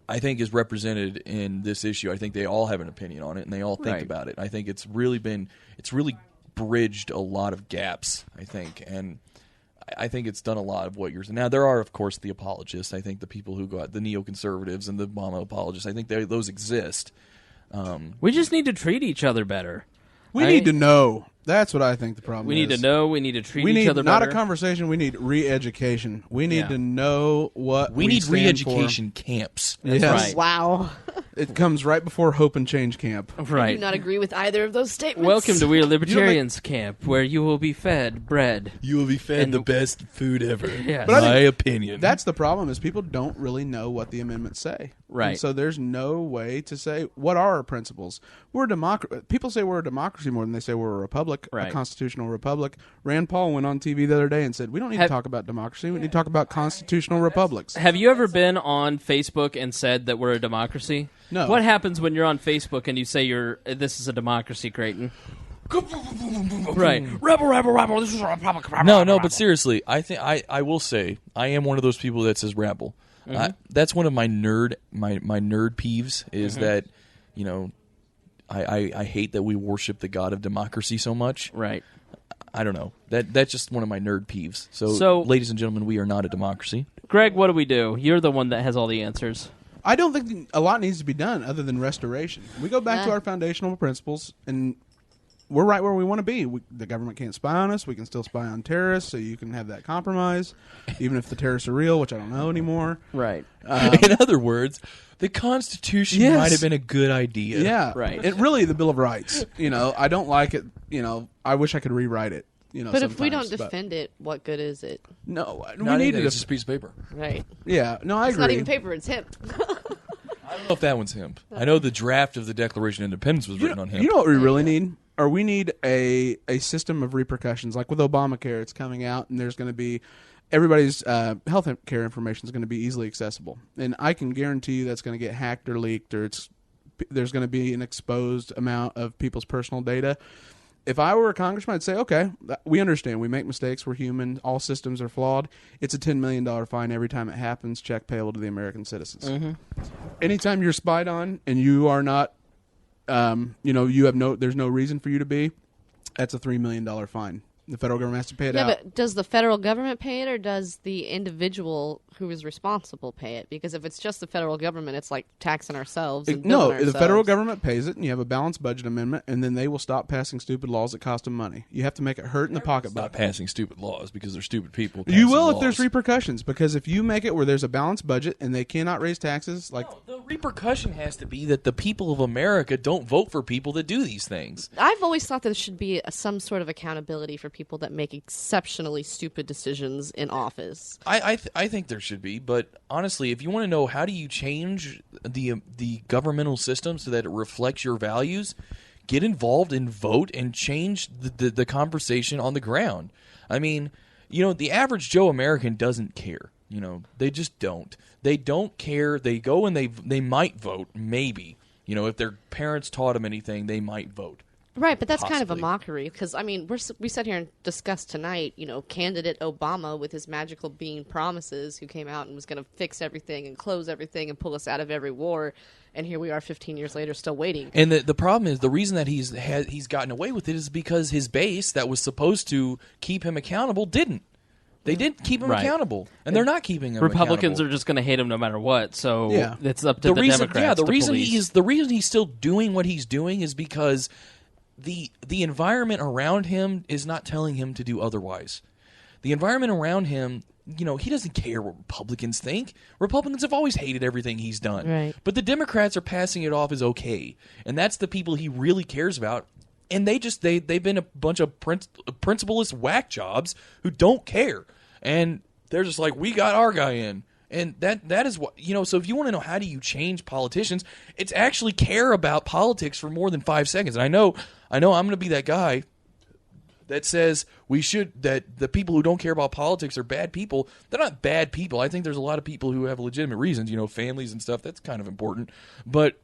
is represented in this issue. I think they all have an opinion on it and they all think about it. I think it's really bridged a lot of gaps, I think, and I think it's done a lot of what you're saying. Now, there are, of course, the apologists. I think the people who got the neoconservatives and the Obama apologists, I think those exist. We just need to treat each other better. We need to know. That's what I think the problem is. We need to know. We need to treat each other not better. a conversation. We need re-education. We need to know what we need stand re-education camps. Yes. right. Wow. It comes right before Hope and Change Camp. I Right. do not agree with either of those statements. Welcome to We Are Libertarians Camp, where you will be fed bread. You will be fed And the best food ever. Yes. But I My think opinion. That's the problem, is people don't really know what the amendments say. Right. And so there's no way to say, what are our principles? We're a democracy. People say we're a democracy more than they say we're a republic, Right. a constitutional republic. Rand Paul went on TV the other day and said, we don't need to talk about democracy. We need to talk about constitutional republics. Have you ever been on Facebook and said that we're a democracy? No. What happens when you're on Facebook and you say this is a democracy, Creighton? Right. Rebel. This is a Republican. No, but seriously, I think I will say I am one of those people that says rebel. That's one of my nerd peeves is that, you know, I hate that we worship the god of democracy so much. Right. I don't know. That's just one of my nerd peeves. So, ladies and gentlemen, we are not a democracy. Greg, what do we do? You're the one that has all the answers. I don't think a lot needs to be done other than restoration. We go back to our foundational principles, and we're right where we want to be. The government can't spy on us. We can still spy on terrorists, so you can have that compromise, even if the terrorists are real, which I don't know anymore. Right. In other words, the Constitution might have been a good idea. Yeah. Right. It really, the Bill of Rights. You know, I don't like it. You know, I wish I could rewrite it. You know, but if we don't defend it, what good is it? No, we Not need even, to. it's just a piece of paper. Right. Yeah. No, I It's agree. not even paper, it's hemp. I don't know if that one's hemp. I know the draft of the Declaration of Independence was written on hemp. You know what we really need? Or we need a system of repercussions. Like with Obamacare, it's coming out, and there's going to be everybody's health care information is going to be easily accessible. And I can guarantee you that's going to get hacked or leaked, or there's going to be an exposed amount of people's personal data. If I were a congressman, I'd say, okay, we understand. We make mistakes. We're human. All systems are flawed. It's a $10 million fine every time it happens. Check payable to the American citizens. Mm-hmm. Anytime you're spied on and you are not, you have there's no reason for you to be, that's a $3 million fine. The federal government has to pay it out. Yeah, but does the federal government pay it, or does the individual who is responsible pay it? Because if it's just the federal government, it's like taxing ourselves. And No, ourselves. the federal government pays it, and you have a balanced budget amendment, and then they will stop passing stupid laws that cost them money. You have to make it hurt in the pocketbook. Stop passing stupid laws because they're stupid people. You will laws. if there's repercussions, because if you make it where there's a balanced budget and they cannot raise taxes, like the repercussion has to be that the people of America don't vote for people that do these things. I've always thought there should be some sort of accountability for people that make exceptionally stupid decisions in office. I think there should be, but honestly, if you want to know how do you change the governmental system so that it reflects your values, get involved and vote and change the conversation on the ground. I mean, the average Joe American doesn't care. They just don't. They don't care. They go and they might vote, maybe. If their parents taught them anything, they might vote. Right, but that's kind of a Possibly. mockery because, I mean, we sat here and discussed tonight, candidate Obama with his magical bean promises who came out and was going to fix everything and close everything and pull us out of every war, and here we are 15 years later still waiting. And the problem is, the reason that he's gotten away with it is because his base that was supposed to keep him accountable didn't. They didn't keep him accountable, and they're not keeping him Republicans accountable. are just going to hate him no matter what. So it's up to the reason, Democrats. Yeah, the to reason police. the reason he's still doing what he's doing is because the environment around him is not telling him to do otherwise. The environment around him, he doesn't care what Republicans think. Republicans have always hated everything he's done. Right. But the Democrats are passing it off as okay. And that's the people he really cares about. And they've been a bunch of principleless whack jobs who don't care. And they're just like, we got our guy in. And that is what, so if you want to know how do you change politicians, it's actually care about politics for more than 5 seconds. And I know I'm going to be that guy that says that the people who don't care about politics are bad people. They're not bad people. I think there's a lot of people who have legitimate reasons, families and stuff. That's kind of important. But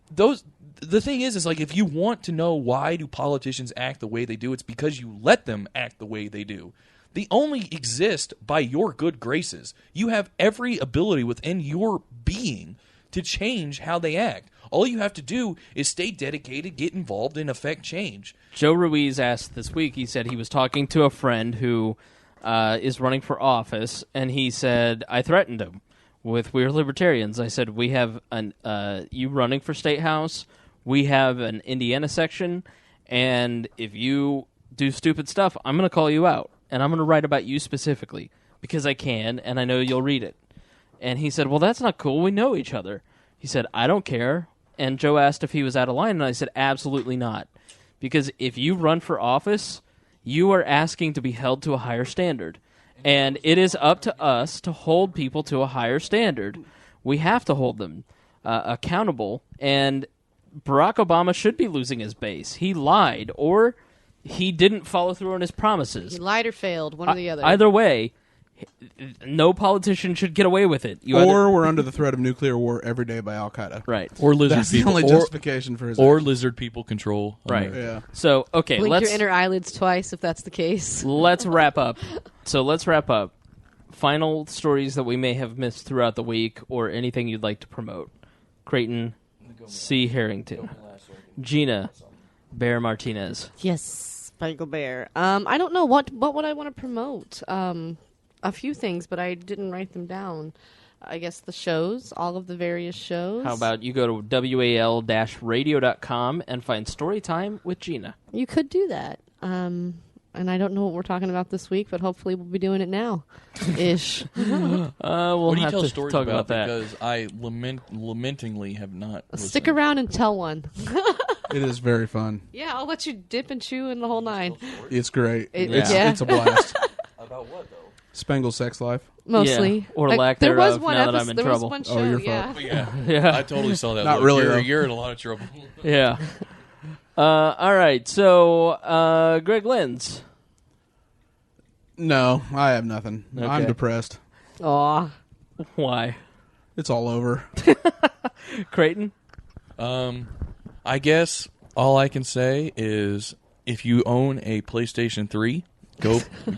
the thing is like, if you want to know why do politicians act the way they do, it's because you let them act the way they do. They only exist by your good graces. You have every ability within your being to change how they act. All you have to do is stay dedicated, get involved, and affect change. Joe Ruiz asked this week, he said he was talking to a friend who is running for office, and he said, I threatened him with We're Libertarians. I said, we have you running for State House, we have an Indiana section, and if you do stupid stuff, I'm going to call you out. And I'm going to write about you specifically because I can, and I know you'll read it. And he said, well, that's not cool. We know each other. He said, I don't care. And Joe asked if he was out of line, and I said, absolutely not. Because if you run for office, you are asking to be held to a higher standard. And it is up to us to hold people to a higher standard. We have to hold them accountable. And Barack Obama should be losing his base. He lied, or he didn't follow through on his promises. He lied or failed, one or the other. Either way, no politician should get away with it. We're under the threat of nuclear war every day by Al-Qaeda. Right. Or lizard That's people. the only justification for his Or action. lizard people control. Right. Yeah. So, okay, Blink your inner eyelids twice if that's the case. let's wrap up. So let's wrap up. Final stories that we may have missed throughout the week or anything you'd like to promote. Creighton C. Harrington. Gena Bear Martinez. Yes, Spangle Bear. I don't know what would I want to promote. A few things, but I didn't write them down. I guess the shows, all of the various shows. How about you go to wal-radio.com and find Storytime with Gena. You could do that. And I don't know what we're talking about this week, but hopefully we'll be doing it now, ish. We'll What do you have tell to stories talk about that. Because I lamentingly have not. Stick listened. around and tell one. It is very fun. Yeah, I'll let you dip and chew in the whole nine. It's great. Yeah. It's a blast. About what though? Spangle's sex life. Mostly, Yeah, or lack there was thereof, one now that episode, I'm in there trouble. was one show, Oh, your yeah. fault. Yeah, Yeah. I totally saw that. Not look. really, You're, though. you're in a lot of trouble. Yeah. All right. So, Greg Lenz. No, I have nothing. Okay. I'm depressed. Aw. Why? It's all over. Creighton? I guess all I can say is if you own a PlayStation 3,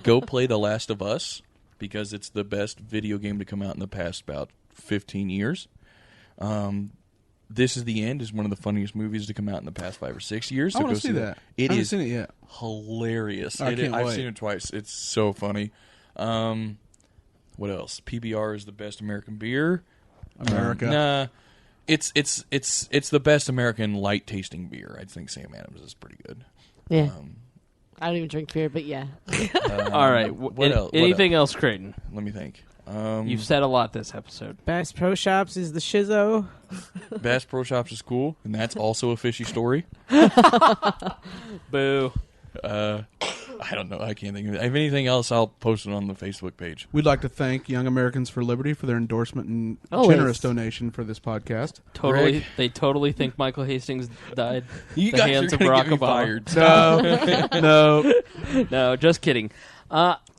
go play The Last of Us because it's the best video game to come out in the past about 15 years. This Is the End is one of the funniest movies to come out in the past 5 or 6 years. I So want go to see that. It I haven't is seen it yet. hilarious. I can't I've wait. seen it twice. It's so funny. What else? PBR is the best American beer. America. Nah, it's the best American light tasting beer. I think Sam Adams is pretty good. Yeah. I don't even drink beer, but yeah. All right. What else? Anything else, Creighton? Let me think. You've said a lot this episode. Bass Pro Shops is the shizzo. Bass Pro Shops is cool, and that's also a fishy story. Boo. I don't know. I can't think of it. If anything else, I'll post it on the Facebook page. We'd like to thank Young Americans for Liberty for their endorsement and Always. generous donation for this podcast. Totally. Greg? They totally think Michael Hastings died. You the guys hands are of gonna Barack get me Obama. fired. No. No, just kidding.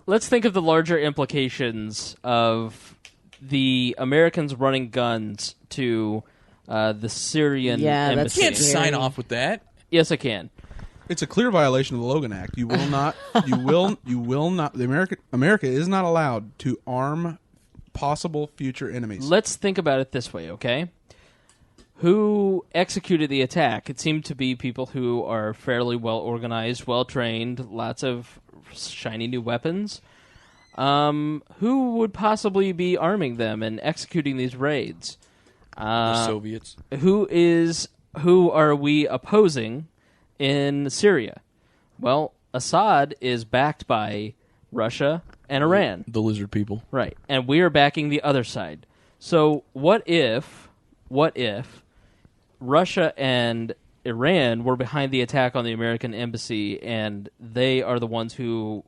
Let's think of the larger implications of the Americans running guns to the Syrian Yeah, that's embassy. You can't Scary. sign off with that. Yes, I can. It's a clear violation of the Logan Act. You will not. You will not. America is not allowed to arm possible future enemies. Let's think about it this way, okay? Who executed the attack? It seemed to be people who are fairly well organized, well trained, lots of shiny new weapons. Who would possibly be arming them and executing these raids? The Soviets. Who are we opposing in Syria? Well, Assad is backed by Russia and Iran. The lizard people. Right. And we are backing the other side. So what if Russia and Iran were behind the attack on the American embassy and they are the ones who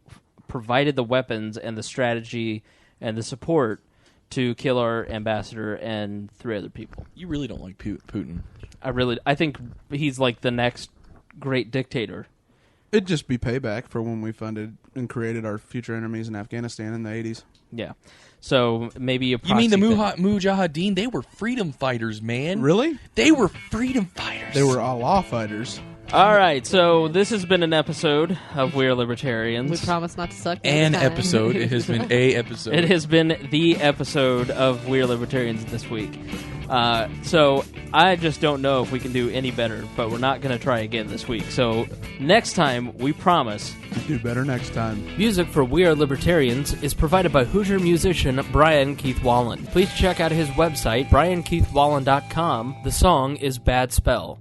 provided the weapons and the strategy and the support to kill our ambassador and 3 other people? You really don't like Putin. I think he's like the next great dictator. It'd just be payback for when we funded and created our future enemies in Afghanistan in the 80s. Yeah. So maybe a You mean the proxy thing. Mujahideen? They were freedom fighters, man. Really? They were freedom fighters. They were Allah fighters. All right, so this has been an episode of We're Libertarians. We promise not to suck. an next time. episode. It has been a episode. It has been the episode of We're Libertarians this week. So I just don't know if we can do any better, but we're not going to try again this week. So next time, we promise. Do better next time. Music for We Are Libertarians is provided by Hoosier musician Brian Keith Wallen. Please check out his website, briankeithwallen.com. The song is Bad Spell.